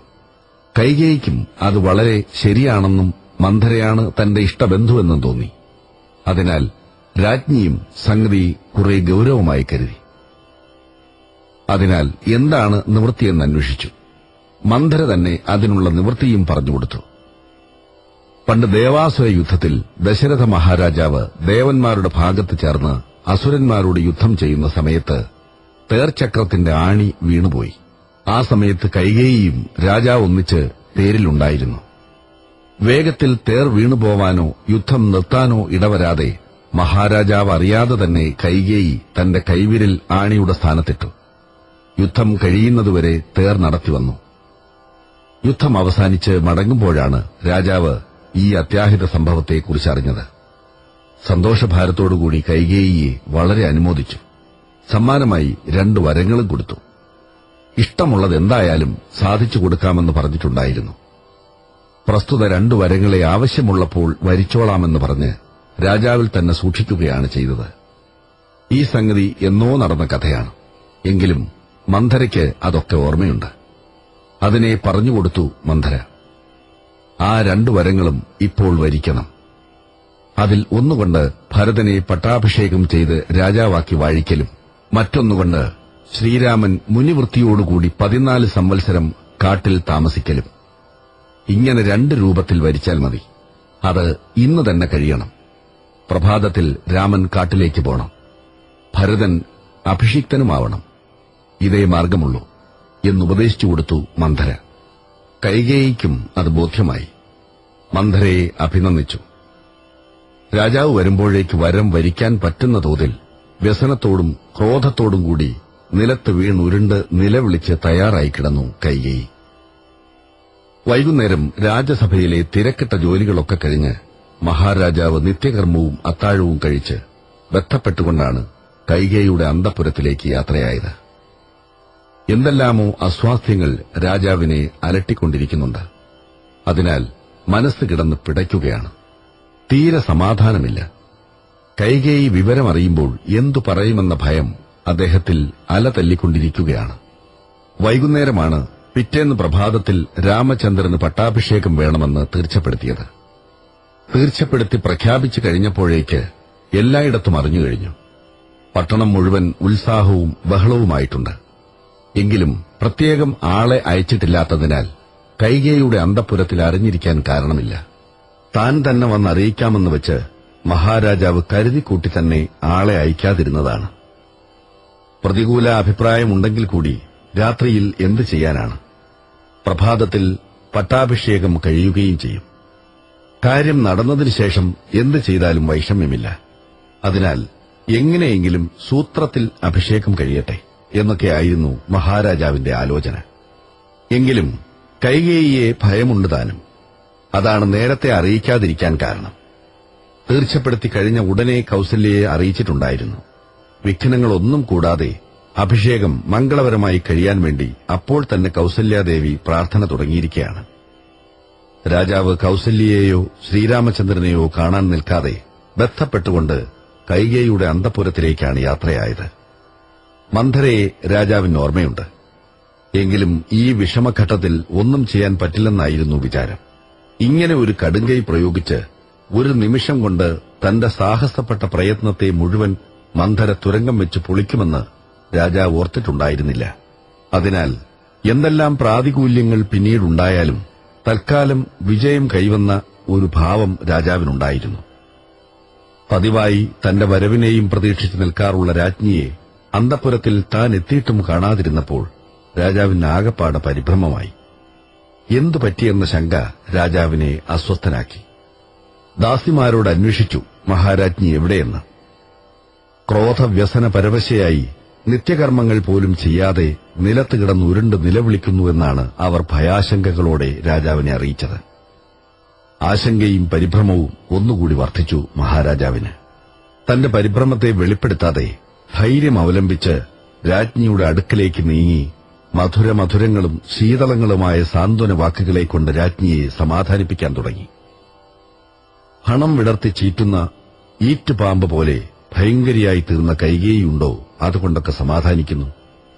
കൈകേയിക്കും അത് വളരെ ശരിയാണെന്നും മന്ധരയാണ് തന്റെ ഇഷ്ടബന്ധുവെന്നും തോന്നി. അതിനാൽ രാജ്ഞിയും സംഗതി കുറെ ഗൌരവമായി കരുതി. അതിനാൽ എന്താണ് നിവൃത്തിയെന്ന് അന്വേഷിച്ചു. മന്ധര തന്നെ അതിനുള്ള നിവൃത്തിയും പറഞ്ഞുകൊടുത്തു. പണ്ട് ദേവാസുര യുദ്ധത്തിൽ ദശരഥ മഹാരാജാവ് ദേവന്മാരുടെ ഭാഗത്ത് ചേർന്ന് അസുരന്മാരോട് യുദ്ധം ചെയ്യുന്ന സമയത്ത് തേർചക്രത്തിന്റെ ആണി വീണുപോയി. ആ സമയത്ത് കൈകേയിയും രാജാവ് ഒന്നിച്ച് തേരിലുണ്ടായിരുന്നു. വേഗത്തിൽ തേർ വീണുപോവാനോ യുദ്ധം നിർത്താനോ ഇടവരാതെ മഹാരാജാവ് അറിയാതെ തന്നെ കൈകേയി തന്റെ കൈവിരൽ ആണിയുടെ സ്ഥാനത്തിട്ടു. യുദ്ധം കഴിയുന്നതുവരെ തേർ നടത്തിവന്നു. യുദ്ധം അവസാനിച്ച് മടങ്ങുമ്പോഴാണ് രാജാവ് ഈ അത്യാഹിത സംഭവത്തെക്കുറിച്ചറിഞ്ഞത്. സന്തോഷഭാരത്തോടുകൂടി കൈകേയിയെ വളരെ അനുമോദിച്ചു. സമ്മാനമായി 2 വരങ്ങളും കൊടുത്തു. ഇഷ്ടമുള്ളതെന്തായാലും സാധിച്ചു കൊടുക്കാമെന്ന് പറഞ്ഞിട്ടുണ്ടായിരുന്നു. പ്രസ്തുത 2 വരങ്ങളെ ആവശ്യമുള്ളപ്പോൾ വരിച്ചോളാമെന്ന് പറഞ്ഞ് രാജാവിൽ തന്നെ സൂക്ഷിക്കുകയാണ് ചെയ്തത്. ഈ സംഗതി എന്നോ നടന്ന കഥയാണ്. എങ്കിലും മന്ധരയ്ക്ക് അതൊക്കെ ഓർമ്മയുണ്ട്. അതിനെ പറഞ്ഞുകൊടുത്തു മന്ധര. ആ 2 വരങ്ങളും ഇപ്പോൾ വരിക്കണം. അതിൽ ഒന്നുകൊണ്ട് ഭരതനെ പട്ടാഭിഷേകം ചെയ്ത് രാജാവാക്കി വാഴിക്കലും, മറ്റൊന്നുകൊണ്ട് ശ്രീരാമൻ മുനിവൃത്തിയോടുകൂടി 14 സംവത്സരം കാട്ടിൽ താമസിക്കലും. ഇങ്ങനെ 2 രൂപത്തിൽ വരിച്ചാൽ മതി. അത് ഇന്ന് തന്നെ കഴിയണം. പ്രഭാതത്തിൽ രാമൻ കാട്ടിലേക്ക് പോണം. ഭരതൻ അഭിഷിക്തനുമാവണം. ഇതേ മാർഗമുള്ളൂ എന്നുപദേശിച്ചു കൊടുത്തു മന്ധര. കൈകേയിക്കും അത് ബോധ്യമായി. മന്ധരയെ അഭിനന്ദിച്ചു. രാജാവ് വരുമ്പോഴേക്ക് വരം വരിക്കാൻ പറ്റുന്ന തോതിൽ വ്യസനത്തോടും ക്രോധത്തോടും കൂടി നിലത്ത് വീണുരുണ്ട് നിലവിളിച്ച് തയ്യാറായി കിടന്നു കൈകേയി. വൈകുന്നേരം രാജസഭയിലെ തിരക്കിട്ട ജോലികളൊക്കെ കഴിഞ്ഞ് മഹാരാജാവ് നിത്യകർമ്മവും അത്താഴവും കഴിച്ച് ബന്ധപ്പെട്ടുകൊണ്ടാണ് കൈകേയിയുടെ അന്തഃപുരത്തിലേക്ക് യാത്രയായത്. എന്തെല്ലാമോ അസ്വാസ്ഥ്യങ്ങൾ രാജാവിനെ അലട്ടിക്കൊണ്ടിരിക്കുന്നുണ്ട്. അതിനാൽ മനസ്സ് കിടന്ന് പിടയ്ക്കുകയാണ്. തീരെ സമാധാനമില്ല. കൈകേയി വിവരമറിയുമ്പോൾ എന്തു പറയുമെന്ന ഭയം അദ്ദേഹത്തിൽ അലതല്ലിക്കൊണ്ടിരിക്കുകയാണ്. വൈകുന്നേരമാണ് പിറ്റേന്ന് പ്രഭാതത്തിൽ രാമചന്ദ്രന് പട്ടാഭിഷേകം വേണമെന്ന് തീർച്ചപ്പെടുത്തിയത്. തീർച്ചപ്പെടുത്തി പ്രഖ്യാപിച്ചു കഴിഞ്ഞപ്പോഴേക്ക് എല്ലായിടത്തും അറിഞ്ഞുകഴിഞ്ഞു. പട്ടണം മുഴുവൻ ഉത്സാഹവും ബഹളവുമായിട്ടുണ്ട്. എങ്കിലും പ്രത്യേകം ആളെ അയച്ചിട്ടില്ലാത്തതിനാൽ കൈകേയിയുടെ അന്തഃപുരത്തിൽ അറിഞ്ഞിരിക്കാൻ കാരണമില്ല. താൻ തന്നെ വന്നറിയിക്കാമെന്ന് വെച്ച് മഹാരാജാവ് കരുതിക്കൂട്ടി തന്നെ ആളെ അയക്കാതിരുന്നതാണ്. പ്രതികൂല അഭിപ്രായമുണ്ടെങ്കിൽ കൂടി രാത്രിയിൽ എന്തു ചെയ്യാനാണ്? പ്രഭാതത്തിൽ പട്ടാഭിഷേകം കഴിയുകയും ചെയ്യും. കാര്യം നടന്നതിനു ശേഷം എന്തു ചെയ്താലും വൈഷമ്യമില്ല. അതിനാൽ എങ്ങനെയെങ്കിലും സൂത്രത്തിൽ അഭിഷേകം കഴിയട്ടെ എന്നൊക്കെയായിരുന്നു മഹാരാജാവിന്റെ ആലോചന. എങ്കിലും കൈകേയിയെ ഭയമുണ്ട് താനും. അതാണ് നേരത്തെ അറിയിക്കാതിരിക്കാൻ കാരണം. തീർച്ചപ്പെടുത്തി കഴിഞ്ഞ ഉടനെ കൌസല്യയെ അറിയിച്ചിട്ടുണ്ടായിരുന്നു. വിഘ്നങ്ങളൊന്നും കൂടാതെ അഭിഷേകം മംഗളപരമായി കഴിയാൻ വേണ്ടി അപ്പോൾ തന്നെ കൌസല്യാദേവി പ്രാർത്ഥന തുടങ്ങിയിരിക്കുകയാണ്. രാജാവ് കൌസല്യയെയോ ശ്രീരാമചന്ദ്രനെയോ കാണാൻ നിൽക്കാതെ ബന്ധപ്പെട്ടുകൊണ്ട് കൈകേയിയുടെ അന്തഃപുരത്തിലേക്കാണ് യാത്രയായത്. മന്ധരയെ രാജാവിന് ഓർമ്മയുണ്ട്. എങ്കിലും ഈ വിഷമഘട്ടത്തിൽ ഒന്നും ചെയ്യാൻ പറ്റില്ലെന്നായിരുന്നു വിചാരം. ഇങ്ങനെ ഒരു കടുങ്കൈ പ്രയോഗിച്ച് ഒരു നിമിഷം കൊണ്ട് തന്റെ സാഹസപ്പെട്ട പ്രയത്നത്തെ മുഴുവൻ മന്ധര തുരങ്കം വെച്ച് പൊളിക്കുമെന്ന് രാജാവ് ഓർത്തിട്ടുണ്ടായിരുന്നില്ല. അതിനാൽ എന്തെല്ലാം പ്രാതികൂല്യങ്ങൾ പിന്നീടുണ്ടായാലും തൽക്കാലം വിജയം കൈവന്ന ഒരു ഭാവം രാജാവിനുണ്ടായിരുന്നു. പതിവായി തന്റെ വരവിനെയും പ്രതീക്ഷിച്ചു നിൽക്കാറുള്ള രാജ്ഞിയെ അന്തഃപുരത്തിൽ താൻ എത്തിയിട്ടും കാണാതിരുന്നപ്പോൾ രാജാവിന് ആകപ്പാടെ പരിഭ്രമമായി. എന്തു പറ്റിയെന്ന ശങ്ക രാജാവിനെ അസ്വസ്ഥനാക്കി. ദാസിമാരോട് അന്വേഷിച്ചു മഹാരാജ്ഞി എവിടെയെന്ന്. ക്രോധവ്യസന പരവശയായി നിത്യകർമ്മങ്ങൾ പോലും ചെയ്യാതെ നിലത്ത് കിടന്ന് ഉരുണ്ട് നിലവിളിക്കുന്നുവെന്നാണ് അവർ ഭയാശങ്കകളോടെ രാജാവിനെ അറിയിച്ചത്. ആശങ്കയും പരിഭ്രമവും ഒന്നുകൂടി വർദ്ധിച്ചു മഹാരാജാവിന്. തന്റെ പരിഭ്രമത്തെ വെളിപ്പെടുത്താതെ ധൈര്യം അവലംബിച്ച് രാജ്ഞിയുടെ അടുക്കലേക്ക് നീങ്ങി മധുരമധുരങ്ങളും ശീതളങ്ങളുമായ സാന്ത്വന വാക്കുകളെക്കൊണ്ട് രാജ്ഞിയെ സമാധാനിപ്പിക്കാൻ തുടങ്ങി. ഹണം വിടർത്തി ചീറ്റുന്ന ഈറ്റുപാമ്പ് പോലെ ഭയങ്കരിയായി തീർന്ന കൈകേയിയുണ്ടോ അതുകൊണ്ടൊക്കെ സമാധാനിക്കുന്നു?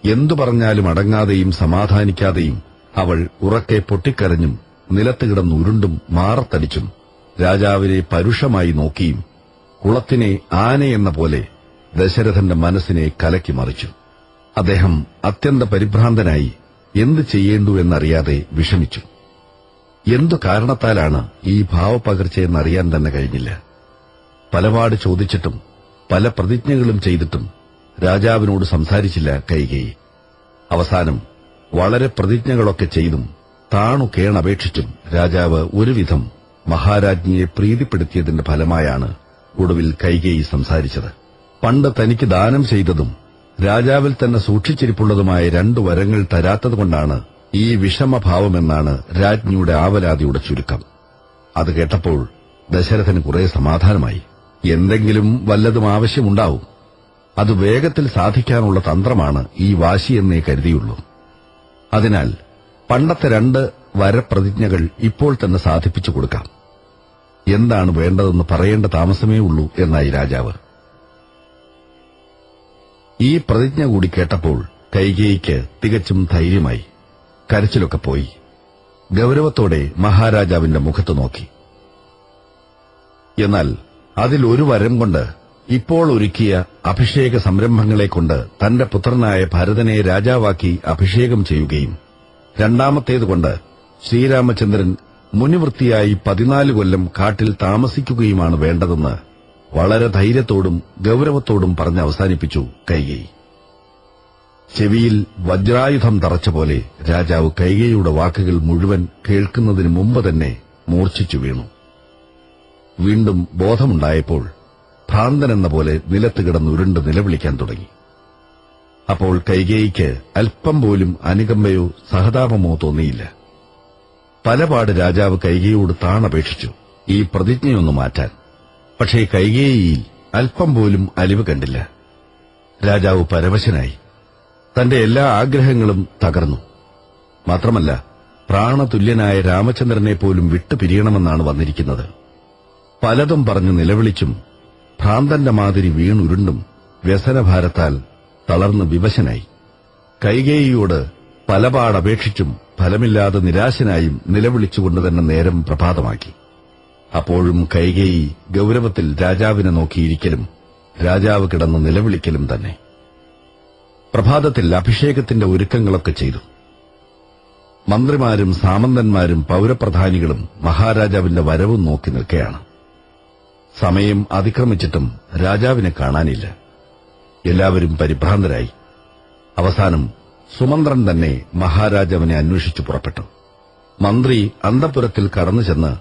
എന്തു പറഞ്ഞാലും അടങ്ങാതെയും സമാധാനിക്കാതെയും അവൾ ഉറക്കെ പൊട്ടിക്കരഞ്ഞും നിലത്ത് കിടന്നുരുണ്ടും മാറത്തടിച്ചും രാജാവിനെ പരുഷമായി നോക്കിയും കുളത്തിനെ ആനയെന്ന പോലെ ദശരഥന്റെ മനസ്സിനെ കലക്കി മറിച്ചു. അദ്ദേഹം അത്യന്ത പരിഭ്രാന്തനായി എന്തു ചെയ്യേണ്ടു എന്നറിയാതെ വിഷമിച്ചു. എന്തു കാരണത്താലാണ് ഈ ഭാവപകർച്ചയെന്നറിയാൻ തന്നെ കഴിഞ്ഞില്ല. പലപാട് ചോദിച്ചിട്ടും പല പ്രതിജ്ഞകളും ചെയ്തിട്ടും രാജാവിനോട് സംസാരിച്ചില്ല കൈകേയി. അവസാനം വളരെ പ്രതിജ്ഞകളൊക്കെ ചെയ്തും താണു കേണപേക്ഷിച്ചും രാജാവ് ഒരുവിധം മഹാരാജ്ഞിയെ പ്രീതിപ്പെടുത്തിയതിന്റെ ഫലമായാണ് ഒടുവിൽ കൈകേയി സംസാരിച്ചത്. പണ്ട് തനിക്ക് ദാനം ചെയ്തതും രാജാവിൽ തന്നെ സൂക്ഷിച്ചിരിപ്പുള്ളതുമായ 2 വരങ്ങൾ തരാത്തതുകൊണ്ടാണ് ഈ വിഷമഭാവമെന്നാണ് രാജ്ഞിയുടെ ആവലാതിയുടെ ചുരുക്കം. അത് കേട്ടപ്പോൾ ദശരഥന് കുറെ സമാധാനമായി. എന്തെങ്കിലും വല്ലതും ആവശ്യമുണ്ടാവും. അത് വേഗത്തിൽ സാധിക്കാനുള്ള തന്ത്രമാണ് ഈ വാശിയെന്നേ കരുതിയുള്ളൂ. അതിനാൽ പണ്ടത്തെ 2 വരപ്രതിജ്ഞകൾ ഇപ്പോൾ തന്നെ സാധിപ്പിച്ചു കൊടുക്കാം. എന്താണ് വേണ്ടതെന്ന് പറയേണ്ട താമസമേ ഉള്ളൂ എന്നായി രാജാവ്. ഈ പ്രതിജ്ഞ കൂടി കേട്ടപ്പോൾ കൈകേയിക്ക് തികച്ചും ധൈര്യമായി. കരച്ചിലൊക്കെ പോയി. ഗൌരവത്തോടെ മഹാരാജാവിന്റെ മുഖത്ത് നോക്കി. എന്നാൽ അതിലൊരു വരം കൊണ്ട് ഇപ്പോൾ ഒരുക്കിയ അഭിഷേക സംരംഭങ്ങളെക്കൊണ്ട് തന്റെ പുത്രനായ ഭരതനെ രാജാവാക്കി അഭിഷേകം ചെയ്യുകയും രണ്ടാമത്തേതുകൊണ്ട് ശ്രീരാമചന്ദ്രൻ മുനിവൃത്തിയായി 14 കൊല്ലം കാട്ടിൽ താമസിക്കുകയുമാണ് വേണ്ടതെന്ന് വളരെ ധൈര്യത്തോടും ഗൌരവത്തോടും പറഞ്ഞ് അവസാനിപ്പിച്ചു കൈകേയി. ചെവിയിൽ വജ്രായുധം തറച്ച പോലെ രാജാവ് കൈകേയിയുടെ വാക്കുകൾ മുഴുവൻ കേൾക്കുന്നതിന് മുമ്പ് തന്നെ മൂർച്ഛിച്ചു വീണു. വീണ്ടും ബോധമുണ്ടായപ്പോൾ ഭ്രാന്തനെന്ന പോലെ നിലത്ത് കിടന്നുരുണ്ട് നിലവിളിക്കാൻ തുടങ്ങി. അപ്പോൾ കൈകേയിക്ക് അല്പം പോലും അനുകമ്പയോ സഹതാപമോ തോന്നിയില്ല. പലപാട് രാജാവ് കൈകേയിയോട് താണപേക്ഷിച്ചു ഈ പ്രതിജ്ഞയൊന്നു മാറ്റാൻ. പക്ഷേ കൈകേയിയിൽ അല്പം പോലും അലിവ് കണ്ടില്ല. രാജാവ് പരവശനായി. തന്റെ എല്ലാ ആഗ്രഹങ്ങളും തകർന്നു. മാത്രമല്ല പ്രാണതുല്യനായ രാമചന്ദ്രനെ പോലും വിട്ടുപിരിയണമെന്നാണ് വന്നിരിക്കുന്നത്. പലതും പറഞ്ഞു നിലവിളിച്ചും ഭ്രാന്തന്റെ മാതിരി വീണുരുണ്ടും വ്യസനഭാരത്താൽ തളർന്ന് വിവശനായി. കൈകേയിയോട് പലപാടപേക്ഷിച്ചും ഫലമില്ലാതെ നിരാശനായും നിലവിളിച്ചുകൊണ്ട് തന്നെ നേരം പ്രഭാതമാക്കി. അപ്പോഴും കൈകേയി ഗൌരവത്തിൽ രാജാവിനെ നോക്കിയിരിക്കലും രാജാവ് കിടന്ന് നിലവിളിക്കലും തന്നെ. പ്രഭാതത്തിൽ അഭിഷേകത്തിന്റെ ഒരുക്കങ്ങളൊക്കെ ചെയ്തു. മന്ത്രിമാരും സാമന്തന്മാരും പൌരപ്രധാനികളും മഹാരാജാവിന്റെ വരവും നോക്കി നിൽക്കുകയാണ്. സമയം അതിക്രമിച്ചിട്ടും രാജാവിനെ കാണാനില്ല. എല്ലാവരും പരിഭ്രാന്തരായി. അവസാനം സുമന്ത്രൻ തന്നെ മഹാരാജാവിനെ അന്വേഷിച്ചു പുറപ്പെട്ടു. മന്ത്രി അന്തഃപുരത്തിൽ കടന്നു ചെന്ന്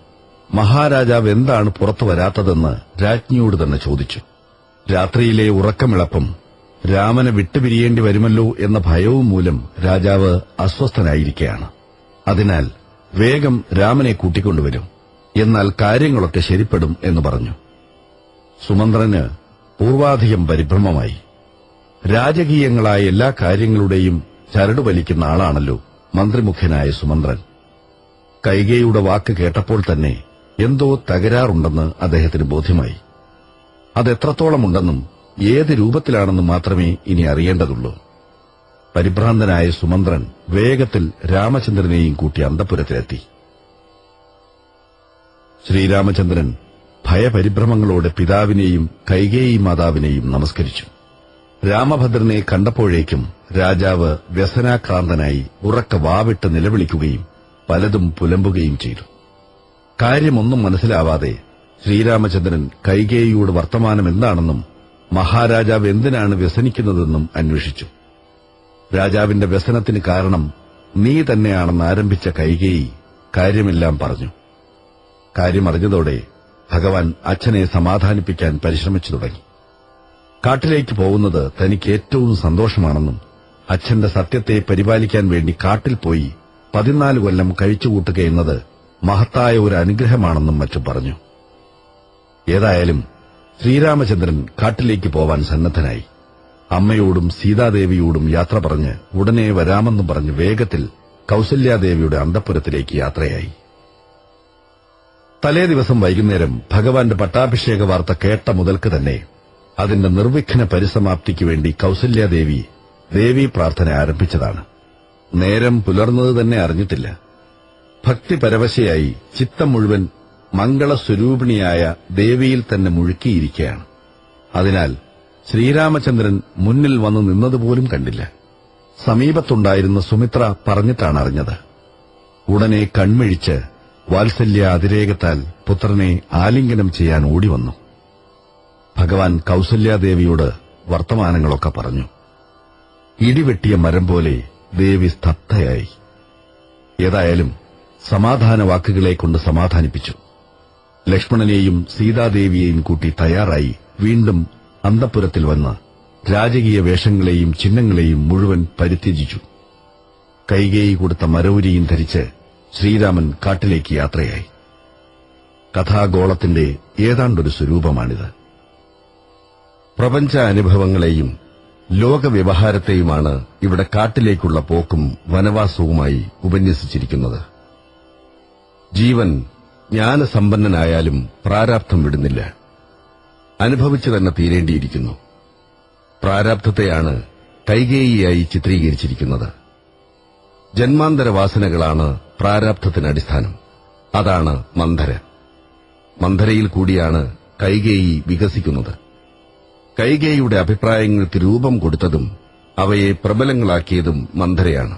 മഹാരാജാവ് എന്താണ് പുറത്തു വരാത്തതെന്ന് രാജ്ഞിയോട് തന്നെ ചോദിച്ചു. രാത്രിയിലെ ഉറക്കമിളപ്പം രാമനെ വിട്ടുപിരിയേണ്ടി വരുമല്ലോ എന്ന ഭയവും മൂലം രാജാവ് അസ്വസ്ഥനായിരിക്കുകയാണ്. അതിനാൽ വേഗം രാമനെ കൂട്ടിക്കൊണ്ടുവരും, എന്നാൽ കാര്യങ്ങളൊക്കെ ശരിപ്പെടും എന്ന് പറഞ്ഞു. സുമന്ത്രന് പൂർവാധികം പരിഭ്രമമായി. രാജകീയങ്ങളായ എല്ലാ കാര്യങ്ങളുടെയും ചരടുവലിക്കുന്ന ആളാണല്ലോ മന്ത്രിമുഖ്യനായ സുമന്ത്രൻ. കൈകേയിയുടെ വാക്ക് കേട്ടപ്പോൾ തന്നെ എന്തോ തകരാറുണ്ടെന്ന് അദ്ദേഹത്തിന് ബോധ്യമായി. അതെത്രത്തോളമുണ്ടെന്നും ഏത് രൂപത്തിലാണെന്നും മാത്രമേ ഇനി അറിയേണ്ടതുള്ളൂ. പരിഭ്രാന്തനായ സുമന്ത്രൻ വേഗത്തിൽ രാമചന്ദ്രനെയും കൂട്ടി അന്തഃപുരത്തിലെത്തി. ശ്രീരാമചന്ദ്രൻ ഭയപരിഭ്രമങ്ങളോടെ പിതാവിനെയും കൈകേയി മാതാവിനെയും നമസ്കരിച്ചു. രാമഭദ്രനെ കണ്ടപ്പോഴേക്കും രാജാവ് വ്യസനാക്രാന്തനായി ഉറക്ക വാവിട്ട് നിലവിളിക്കുകയും പലതും പുലമ്പുകയും ചെയ്തു. കാര്യമൊന്നും മനസ്സിലാവാതെ ശ്രീരാമചന്ദ്രൻ കൈകേയിയുടെ വർത്തമാനം എന്താണെന്നും മഹാരാജാവ് എന്തിനാണ് വ്യസനിക്കുന്നതെന്നും അന്വേഷിച്ചു. രാജാവിന്റെ വ്യസനത്തിന് കാരണം നീ തന്നെയാണെന്ന് ആരംഭിച്ച കൈകേയി കാര്യമെല്ലാം പറഞ്ഞു. കാര്യമറിഞ്ഞതോടെ ഭഗവാൻ അച്ഛനെ സമാധാനിപ്പിക്കാൻ പരിശ്രമിച്ചു തുടങ്ങി. കാട്ടിലേക്ക് പോകുന്നത് തനിക്ക് ഏറ്റവും സന്തോഷമാണെന്നും അച്ഛന്റെ സത്യത്തെ പരിപാലിക്കാൻ വേണ്ടി കാട്ടിൽ പോയി 14 കൊല്ലം കഴിച്ചുകൂട്ടുകയെന്നത് മഹത്തായ ഒരു അനുഗ്രഹമാണെന്നും മറ്റും പറഞ്ഞു. ഏതായാലും ശ്രീരാമചന്ദ്രൻ കാട്ടിലേക്ക് പോവാൻ സന്നദ്ധനായി. അമ്മയോടും സീതാദേവിയോടും യാത്ര പറഞ്ഞ് ഉടനെ വരാമെന്നും പറഞ്ഞ് വേഗത്തിൽ കൌസല്യാദേവിയുടെ അന്തഃപുരത്തിലേക്ക് യാത്രയായി. തലേ ദിവസം വൈകുന്നേരം ഭഗവാന്റെ പട്ടാഭിഷേക വാർത്ത കേട്ട മുതൽക്ക് തന്നെ അതിന്റെ നിർവിഘ്ന പരിസമാപ്തിക്ക് വേണ്ടി കൗസല്യാദേവി ദേവീ പ്രാർത്ഥന ആരംഭിച്ചതാണ്. നേരം പുലർന്നത് തന്നെ അറിഞ്ഞിട്ടില്ല. ഭക്തിപരവശയായി ചിത്തം മുഴുവൻ മംഗളസ്വരൂപിണിയായ ദേവിയിൽ തന്നെ മുഴുക്കിയിരിക്കുകയാണ്. അതിനാൽ ശ്രീരാമചന്ദ്രൻ മുന്നിൽ വന്നു നിന്നതുപോലും കണ്ടില്ല. സമീപത്തുണ്ടായിരുന്ന സുമിത്ര പറഞ്ഞിട്ടാണ് അറിഞ്ഞത്. ഉടനെ കൺമിഴിച്ച് വാത്സല്യ അതിരേകത്താൽ പുത്രനെ ആലിംഗനം ചെയ്യാൻ ഓടിവന്നു. ഭഗവാൻ കൗസല്യാദേവിയോട് വർത്തമാനങ്ങളൊക്കെ പറഞ്ഞു. ഇടിവെട്ടിയ മരം പോലെ ദേവി സ്തബ്ധയായി. ഏതായാലും സമാധാന വാക്കുകളെ കൊണ്ട് സമാധാനിപ്പിച്ചു. ലക്ഷ്മണനെയും സീതാദേവിയെയും കൂട്ടി തയ്യാറായി വീണ്ടും അന്തഃപുരത്തിൽ വന്ന് രാജകീയ വേഷങ്ങളെയും ചിഹ്നങ്ങളെയും മുഴുവൻ പരിത്യജിച്ചു. കൈകേയി കൊടുത്ത മരവുരിയും ധരിച്ച് ശ്രീരാമൻ കാട്ടിലേക്ക് യാത്രയായി. കഥാഗോളത്തിന്റെ ഏതാണ്ടൊരു സ്വരൂപമാണിത്. പ്രപഞ്ച അനുഭവങ്ങളെയും ലോകവ്യവഹാരത്തെയുമാണ് ഇവിടെ കാട്ടിലേക്കുള്ള പോക്കും വനവാസവുമായി ഉപന്യസിച്ചിരിക്കുന്നത്. ജീവൻ ജ്ഞാനസമ്പന്നനായാലും പ്രാരാബ്ധം വിടുന്നില്ല. അനുഭവിച്ചു തന്നെ തീരേണ്ടിയിരിക്കുന്നു. പ്രാരാബ്ധത്തെയാണ് കൈകേയിയായി ചിത്രീകരിച്ചിരിക്കുന്നത്. ജന്മാന്തര വാസനകളാണ് പ്രാരാബ്ധത്തിന് അടിസ്ഥാനം. അതാണ് മന്ധര. മന്ധരയിൽ കൂടിയാണ് കൈകേയി വികസിക്കുന്നത്. കൈകേയിയുടെ അഭിപ്രായങ്ങൾക്ക് രൂപം കൊടുത്തതും അവയെ പ്രബലങ്ങളാക്കിയതും മന്ധരയാണ്.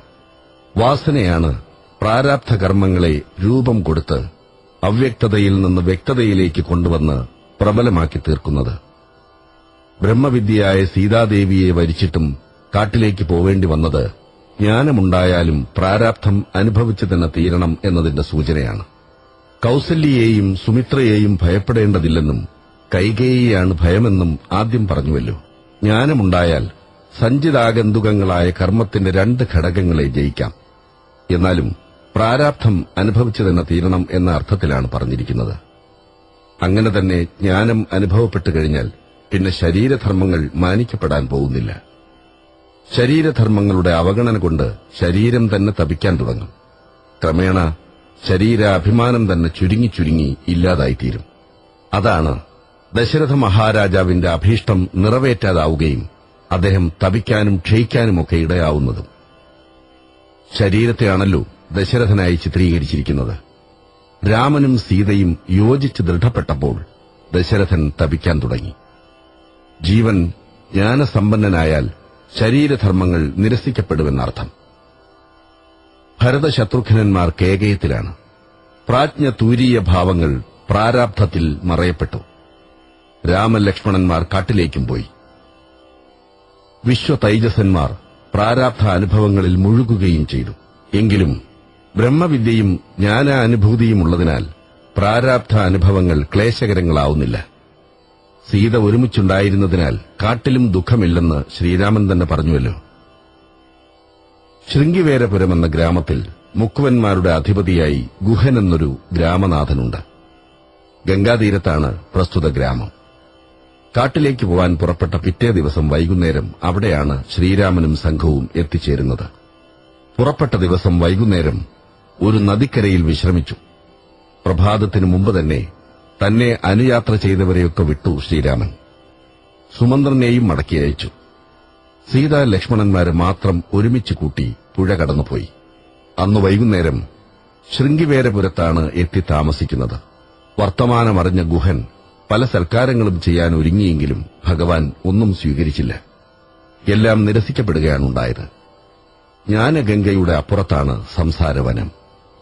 വാസനയാണ് പ്രാരാബ്ധ കർമ്മങ്ങളെ രൂപം കൊടുത്ത് അവ്യക്തതയിൽ നിന്ന് വ്യക്തതയിലേക്ക് കൊണ്ടുവന്ന് പ്രബലമാക്കി തീർക്കുന്നത്. ബ്രഹ്മവിദ്യയായ സീതാദേവിയെ വരിച്ചിട്ടും കാട്ടിലേക്ക് പോവേണ്ടി വന്നത് ജ്ഞാനമുണ്ടായാലും പ്രാരാബ്ധം അനുഭവിച്ചു തന്നെ തീരണം എന്നതിന്റെ സൂചനയാണ്. കൗസല്യയെയും സുമിത്രയെയും ഭയപ്പെടേണ്ടതില്ലെന്നും കൈകേയിയാണ് ഭയമെന്നും ആദ്യം പറഞ്ഞുവല്ലോ. ജ്ഞാനമുണ്ടായാൽ സഞ്ചിതാഗന്തുകങ്ങളായ കർമ്മത്തിന്റെ 2 ഘടകങ്ങളെ ജയിക്കാം. എന്നാലും പ്രാരാബ്ധം അനുഭവിച്ചു തന്നെ തീരണം എന്ന അർത്ഥത്തിലാണ് പറഞ്ഞിരിക്കുന്നത്. അങ്ങനെ തന്നെ ജ്ഞാനം അനുഭവപ്പെട്ടു കഴിഞ്ഞാൽ പിന്നെ ശരീരധർമ്മങ്ങൾ മാനിക്കപ്പെടാൻ പോകുന്നില്ല. ശരീരധർമ്മങ്ങളുടെ അവഗണന കൊണ്ട് ശരീരം തന്നെ തപിക്കാൻ തുടങ്ങും. ക്രമേണ ശരീരാഭിമാനം തന്നെ ചുരുങ്ങി ചുരുങ്ങി ഇല്ലാതായിത്തീരും. അതാണ് ദശരഥ മഹാരാജാവിന്റെ അഭീഷ്ടം നിറവേറ്റാതാവുകയും അദ്ദേഹം തപിക്കാനും ക്ഷയിക്കാനുമൊക്കെ ഇടയാവുന്നതും. ശരീരത്തെയാണല്ലോ ദശരഥനായി ചിത്രീകരിച്ചിരിക്കുന്നത്. രാമനും സീതയും യോജിച്ച് ദൃഢപ്പെട്ടപ്പോൾ ദശരഥൻ തപിക്കാൻ തുടങ്ങി. ജീവൻ ജ്ഞാനസമ്പന്നനായാൽ ശരീരധർമ്മങ്ങൾ നിരസിക്കപ്പെടുമെന്നർത്ഥം. ഭരതശത്രുഘ്നന്മാർ കേകയത്തിലാണ്. പ്രാജ്ഞ തൂരീയ ഭാവങ്ങൾ പ്രാരാബ്ധത്തിൽ മറയപ്പെട്ടു. രാമലക്ഷ്മണന്മാർ കാട്ടിലേക്കും പോയി. വിശ്വതൈജസന്മാർ പ്രാരാബ്ധ അനുഭവങ്ങളിൽ മുഴുകുകയും ചെയ്തു. എങ്കിലും ബ്രഹ്മവിദ്യയും ജ്ഞാനാനുഭൂതിയുമുള്ളതിനാൽ പ്രാരാബ്ധ അനുഭവങ്ങൾ ക്ലേശകരങ്ങളാവുന്നില്ല. സീത ഒരുമിച്ചുണ്ടായിരുന്നതിനാൽ കാട്ടിലും ദുഃഖമില്ലെന്ന് ശ്രീരാമൻ തന്നെ പറഞ്ഞുവല്ലോ. ശൃംഗിവേരപുരം എന്ന ഗ്രാമത്തിൽ മുക്കുവന്മാരുടെ അധിപതിയായി ഗുഹൻ എന്നൊരു ഗ്രാമനാഥനുണ്ട്. ഗംഗാതീരത്താണ് പ്രസ്തുത ഗ്രാമം. കാട്ടിലേക്ക് പോവാൻ പുറപ്പെട്ട പിറ്റേ ദിവസം വൈകുന്നേരം അവിടെയാണ് ശ്രീരാമനും സംഘവും എത്തിച്ചേരുന്നത്. പുറപ്പെട്ട ദിവസം വൈകുന്നേരം ഒരു നദിക്കരയിൽ വിശ്രമിച്ചു. പ്രഭാതത്തിനു മുമ്പ് തന്നെ അനുയാത്ര ചെയ്തവരെയൊക്കെ വിട്ടു ശ്രീരാമൻ. സുമന്ത്രനെയും മടക്കി അയച്ചു. സീതാ ലക്ഷ്മണന്മാരെ മാത്രം ഒരുമിച്ച് കൂട്ടി പുഴ കടന്നുപോയി. അന്ന് വൈകുന്നേരം ശൃംഗിവേരപുരത്താണ് എത്തി താമസിക്കുന്നത്. വർത്തമാനമറിഞ്ഞ ഗുഹൻ പല സൽക്കാരങ്ങളും ചെയ്യാൻ ഒരുങ്ങിയെങ്കിലും ഭഗവാൻ ഒന്നും സ്വീകരിച്ചില്ല. എല്ലാം നിരസിക്കപ്പെടുകയാണുണ്ടായത്. ജ്ഞാനഗംഗയുടെ അപ്പുറത്താണ് സംസാരവനം.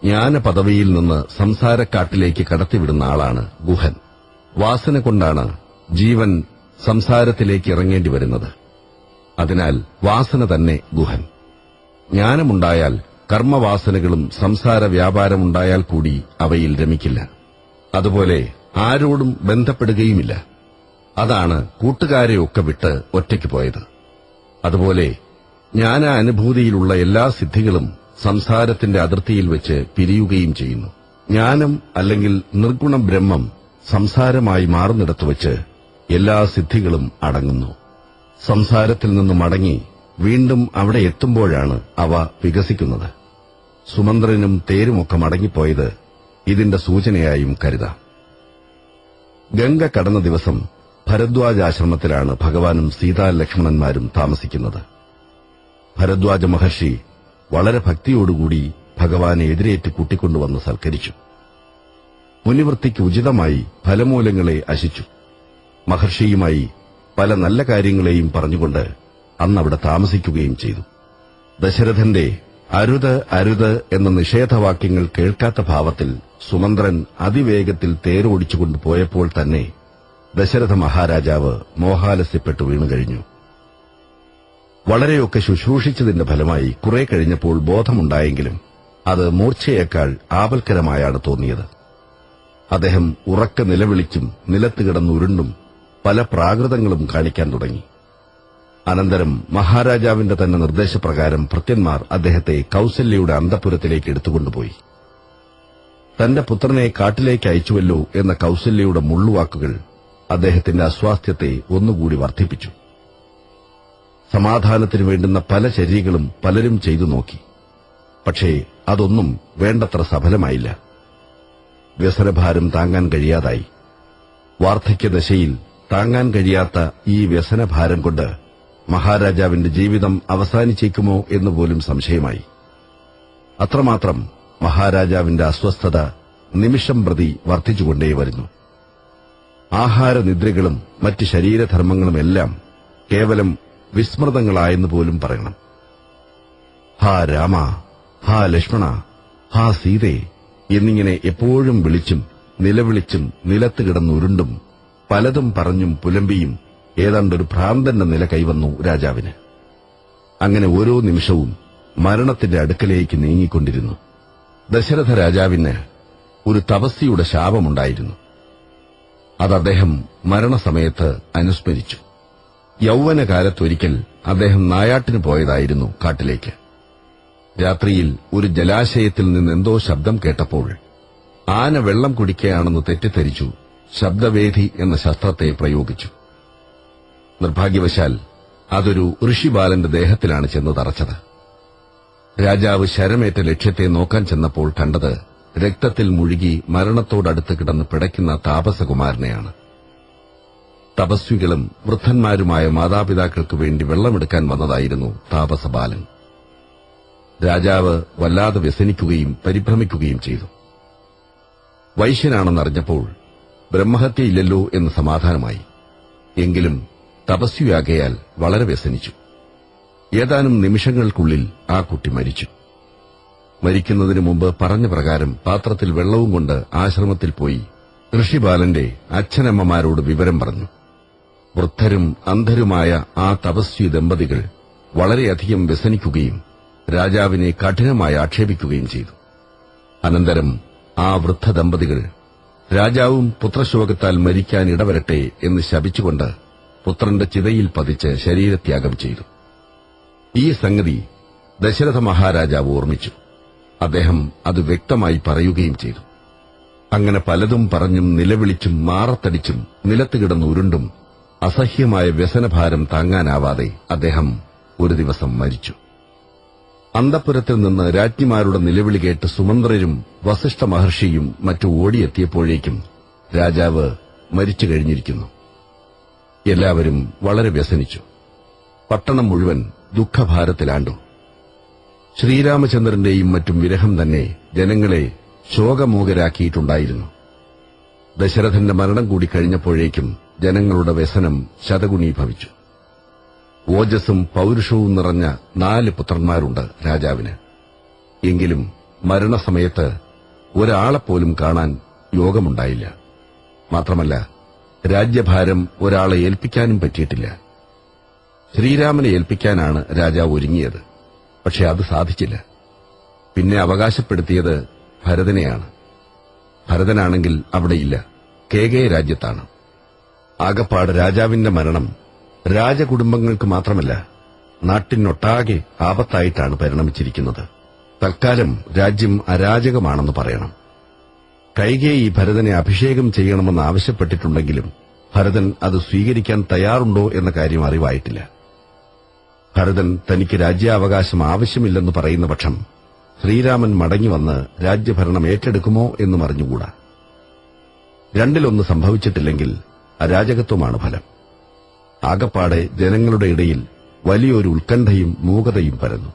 ജ്ഞാനപദവിയിൽ നിന്ന് സംസാരക്കാട്ടിലേക്ക് കടത്തിവിടുന്ന ആളാണ് ഗുഹൻ. വാസന കൊണ്ടാണ് ജീവൻ സംസാരത്തിലേക്ക് ഇറങ്ങേണ്ടി വരുന്നത്. അതിനാൽ വാസന തന്നെ ഗുഹൻ. ജ്ഞാനമുണ്ടായാൽ കർമ്മവാസനകളും സംസാര വ്യാപാരമുണ്ടായാൽ കൂടി അവയിൽ രമിക്കില്ല. അതുപോലെ ആരോടും ബന്ധപ്പെടുകയുമില്ല. അതാണ് കൂട്ടുകാരെയൊക്കെ വിട്ട് ഒറ്റയ്ക്ക് പോയത്. അതുപോലെ ജ്ഞാനാനുഭൂതിയിലുള്ള എല്ലാ സിദ്ധികളും സംസാരത്തിന്റെ അതിർത്തിയിൽ വെച്ച് പിരിയുകയും ചെയ്യുന്നു. ജ്ഞാനം അല്ലെങ്കിൽ നിർഗുണ ബ്രഹ്മം സംസാരമായി മാറുന്നിടത്ത് വെച്ച് എല്ലാ സിദ്ധികളും അടങ്ങുന്നു. സംസാരത്തിൽ നിന്ന് മടങ്ങി വീണ്ടും അവിടെ എത്തുമ്പോഴാണ് അവ വികസിക്കുന്നത്. സുമന്ത്രനും തേരുമൊക്കെ മടങ്ങിപ്പോയത് ഇതിന്റെ സൂചനയായും കരുതാം. ഗംഗ കടന്ന ദിവസം ഭരദ്വാജാശ്രമത്തിലാണ് ഭഗവാനും സീതാ ലക്ഷ്മണന്മാരും താമസിക്കുന്നത്. ഭരദ്വാജ മഹർഷി വളരെ ഭക്തിയോടുകൂടി ഭഗവാനെ എതിരേറ്റ് കൂട്ടിക്കൊണ്ടുവന്ന് സൽക്കരിച്ചു. മുനിവൃത്തിക്ക് ഉചിതമായി ഫലമൂലങ്ങളെ അശിച്ചു. മഹർഷിയുമായി പല നല്ല കാര്യങ്ങളെയും പറഞ്ഞുകൊണ്ട് അന്നവിടെ താമസിക്കുകയും ചെയ്തു. ദശരഥന്റെ അരുത് അരുത് എന്ന നിഷേധവാക്യങ്ങൾ കേൾക്കാത്ത ഭാവത്തിൽ സുമന്ത്രൻ അതിവേഗത്തിൽ തേരോടിച്ചുകൊണ്ട് പോയപ്പോൾ തന്നെ ദശരഥ മഹാരാജാവ് മോഹാലസ്യപ്പെട്ടു വീണുകഴിഞ്ഞു. വളരെയൊക്കെ ശുശ്രൂഷിച്ചതിന്റെ ഫലമായി കുറെ കഴിഞ്ഞപ്പോൾ ബോധമുണ്ടായെങ്കിലും അത് മൂർച്ഛയേക്കാൾ ആപൽക്കരമായാണ് തോന്നിയത്. അദ്ദേഹം ഉറക്കെ നിലവിളിച്ചും നിലത്ത് കിടന്നുരുണ്ടും പല പ്രാകൃതങ്ങളും കാണിക്കാൻ തുടങ്ങി. അനന്തരം മഹാരാജാവിന്റെ തന്നെ നിർദ്ദേശപ്രകാരം ഭൃത്യന്മാർ അദ്ദേഹത്തെ കൌസല്യയുടെ അന്തഃപുരത്തിലേക്ക് എടുത്തുകൊണ്ടുപോയി. തന്റെ പുത്രനെ കാട്ടിലേക്ക് അയച്ചുവല്ലോ എന്ന കൌസല്യയുടെ മുള്ളുവാക്കുകൾ അദ്ദേഹത്തിന്റെ അസ്വാസ്ഥ്യത്തെ ഒന്നുകൂടി വർദ്ധിപ്പിച്ചു. സമാധാനത്തിനു വേണ്ടുന്ന പല ചര്യകളും പലരും ചെയ്തു നോക്കി. പക്ഷേ അതൊന്നും വേണ്ടത്ര സഫലമായില്ല. വ്യസനഭാരം താങ്ങാൻ കഴിയാതായി. വാർദ്ധക്യദശയിൽ താങ്ങാൻ കഴിയാത്ത ഈ വ്യസനഭാരം കൊണ്ട് മഹാരാജാവിന്റെ ജീവിതം അവസാനിച്ചേക്കുമോ എന്നുപോലും സംശയമായി. അത്രമാത്രം മഹാരാജാവിന്റെ അസ്വസ്ഥത നിമിഷം പ്രതി വർദ്ധിച്ചുകൊണ്ടേ വരുന്നു. ആഹാരനിദ്രകളും മറ്റ് ശരീരധർമ്മങ്ങളുമെല്ലാം കേവലം വിസ്മൃതങ്ങളായെന്ന് പോലും പറയണം. ഹാ രാമ, ഹാ ലക്ഷ്മണ, ഹാ സീതേ എന്നിങ്ങനെ എപ്പോഴും വിളിച്ചും നിലവിളിച്ചും നിലത്ത് കിടന്നുരുണ്ടും പലതും പറഞ്ഞും പുലമ്പിയും ഏതാണ്ടൊരു ഭ്രാന്തന്റെ നില കൈവന്നു രാജാവിന്. അങ്ങനെ ഓരോ നിമിഷവും മരണത്തിന്റെ അടുക്കലേക്ക് നീങ്ങിക്കൊണ്ടിരുന്നു. ദശരഥ രാജാവിന് ഒരു തപസ്വിയുടെ ശാപമുണ്ടായിരുന്നു. അത് അദ്ദേഹം മരണസമയത്ത് അനുസ്മരിച്ചു. യൗവനകാലത്തൊരിക്കൽ അദ്ദേഹം നായാട്ടിന് പോയതായിരുന്നു കാട്ടിലേക്ക്. രാത്രിയിൽ ഒരു ജലാശയത്തിൽ നിന്നെന്തോ ശബ്ദം കേട്ടപ്പോൾ ആന വെള്ളം കുടിക്കുകയാണെന്ന് തെറ്റിദ്ധരിച്ചു ശബ്ദവേദി എന്ന ശസ്ത്രത്തെ പ്രയോഗിച്ചു. നിർഭാഗ്യവശാൽ അതൊരു ഋഷിബാലന്റെ ദേഹത്തിലാണ് ചെന്ന് തറച്ചത്. രാജാവ് ശരമേറ്റ ലക്ഷ്യത്തെ നോക്കാൻ ചെന്നപ്പോൾ കണ്ടത് രക്തത്തിൽ മുഴുകി മരണത്തോടടുത്ത് കിടന്ന് പിടയ്ക്കുന്ന താപസകുമാരനെയാണ്. തപസ്വികളും വൃദ്ധന്മാരുമായ മാതാപിതാക്കൾക്ക് വേണ്ടി വെള്ളമെടുക്കാൻ വന്നതായിരുന്നു താപസബാലൻ. രാജാവ് വല്ലാതെ വ്യസനിക്കുകയും പരിഭ്രമിക്കുകയും ചെയ്തു. വൈശ്യനാണെന്നറിഞ്ഞപ്പോൾ ബ്രഹ്മഹത്യയില്ലല്ലോ എന്ന് സമാധാനമായി. എങ്കിലും തപസ്വിയാകയാൽ വളരെ വ്യസനിച്ചു. ഏതാനും നിമിഷങ്ങൾക്കുള്ളിൽ ആ കുട്ടി മരിച്ചു. മരിക്കുന്നതിനു മുമ്പ് പറഞ്ഞ പ്രകാരം പാത്രത്തിൽ വെള്ളവും കൊണ്ട് ആശ്രമത്തിൽ പോയി ഋഷിബാലന്റെ അച്ഛനമ്മമാരോട് വിവരം പറഞ്ഞു. വൃദ്ധരും അന്ധരുമായ ആ തപസ്വി ദമ്പതികൾ വളരെയധികം വ്യസനിക്കുകയും രാജാവിനെ കഠിനമായി ആക്ഷേപിക്കുകയും ചെയ്തു. അനന്തരം ആ വൃദ്ധ ദമ്പതികൾ രാജാവും പുത്രശോകത്താൽ മരിക്കാൻ ഇടവരട്ടെ എന്ന് ശപിച്ചുകൊണ്ട് പുത്രന്റെ ചിതയിൽ പതിച്ച് ശരീരത്യാഗം ചെയ്തു. ഈ സംഗതി ദശരഥ മഹാരാജാവ് ഓർമ്മിച്ചു. അദ്ദേഹം അത് വ്യക്തമായി പറയുകയും ചെയ്തു. അങ്ങനെ പലതും പറഞ്ഞും നിലവിളിച്ചും മാറത്തടിച്ചും നിലത്ത് കിടന്ന് ഉരുണ്ടും അസഹ്യമായ വ്യസനഭാരം താങ്ങാനാവാതെ അദ്ദേഹം ഒരു ദിവസം മരിച്ചു. അന്തഃപുരത്തിൽ നിന്ന് രാജ്ഞിമാരുടെ നിലവിളി കേട്ട് സുമന്ത്രരും വസിഷ്ഠ മഹർഷിയും മറ്റു ഓടിയെത്തിയപ്പോഴേക്കും രാജാവ് മരിച്ചു കഴിഞ്ഞിരിക്കുന്നു. എല്ലാവരും വളരെ വ്യസനിച്ചു. പട്ടണം മുഴുവൻ ദുഃഖഭാരത്തിലാണ്ടു. ശ്രീരാമചന്ദ്രന്റെയും മറ്റും വിരഹം തന്നെ ജനങ്ങളെ ശോകമൂകരാക്കിയിട്ടുണ്ടായിരുന്നു. ദശരഥന്റെ മരണം കൂടി കഴിഞ്ഞപ്പോഴേക്കും ജനങ്ങളുടെ വ്യസനം ശതഗുണീഭവിച്ചു. ഓജസ്സും പൌരുഷവും നിറഞ്ഞ 4 പുത്രന്മാരുണ്ട് രാജാവിന്. എങ്കിലും മരണസമയത്ത് ഒരാളെപ്പോലും കാണാൻ യോഗമുണ്ടായില്ല. മാത്രമല്ല രാജ്യഭാരം ഒരാളെ ഏൽപ്പിക്കാനും പറ്റിയിട്ടില്ല. ശ്രീരാമനെ ഏൽപ്പിക്കാനാണ് രാജാവ് ഒരുങ്ങിയത്. പക്ഷെ അത് സാധിച്ചില്ല. പിന്നെ അവകാശപ്പെടുത്തിയത് ഭരതനെയാണ്. ഭരതനാണെങ്കിൽ അവിടെയില്ല, കേകയ രാജ്യത്താണ്. ആകപ്പാട് രാജാവിന്റെ മരണം രാജകുടുംബങ്ങൾക്ക് മാത്രമല്ല നാട്ടിനൊട്ടാകെ ആപത്തായിട്ടാണ് പരിണമിച്ചിരിക്കുന്നത്. തൽക്കാലം രാജ്യം അരാജകമാണെന്ന് പറയണം. കൈകേയി ഭരതനെ അഭിഷേകം ചെയ്യണമെന്ന് ആവശ്യപ്പെട്ടിട്ടുണ്ടെങ്കിലും ഭരതൻ അത് സ്വീകരിക്കാൻ തയ്യാറുണ്ടോ എന്ന കാര്യം അറിവായിട്ടില്ല. ഭരതൻ തനിക്ക് രാജ്യാവകാശം ആവശ്യമില്ലെന്ന് പറയുന്ന പക്ഷം ശ്രീരാമൻ മടങ്ങിവന്ന് രാജ്യഭരണം ഏറ്റെടുക്കുമോ എന്നും അറിഞ്ഞുകൂടാ. രണ്ടിലൊന്ന് സംഭവിച്ചിട്ടില്ലെങ്കിൽ അരാജകത്വമാണ് ഫലം. ആകപ്പാടെ ജനങ്ങളുടെ ഇടയിൽ വലിയൊരു ഉത്കണ്ഠയും മൂകതയും പരന്നു.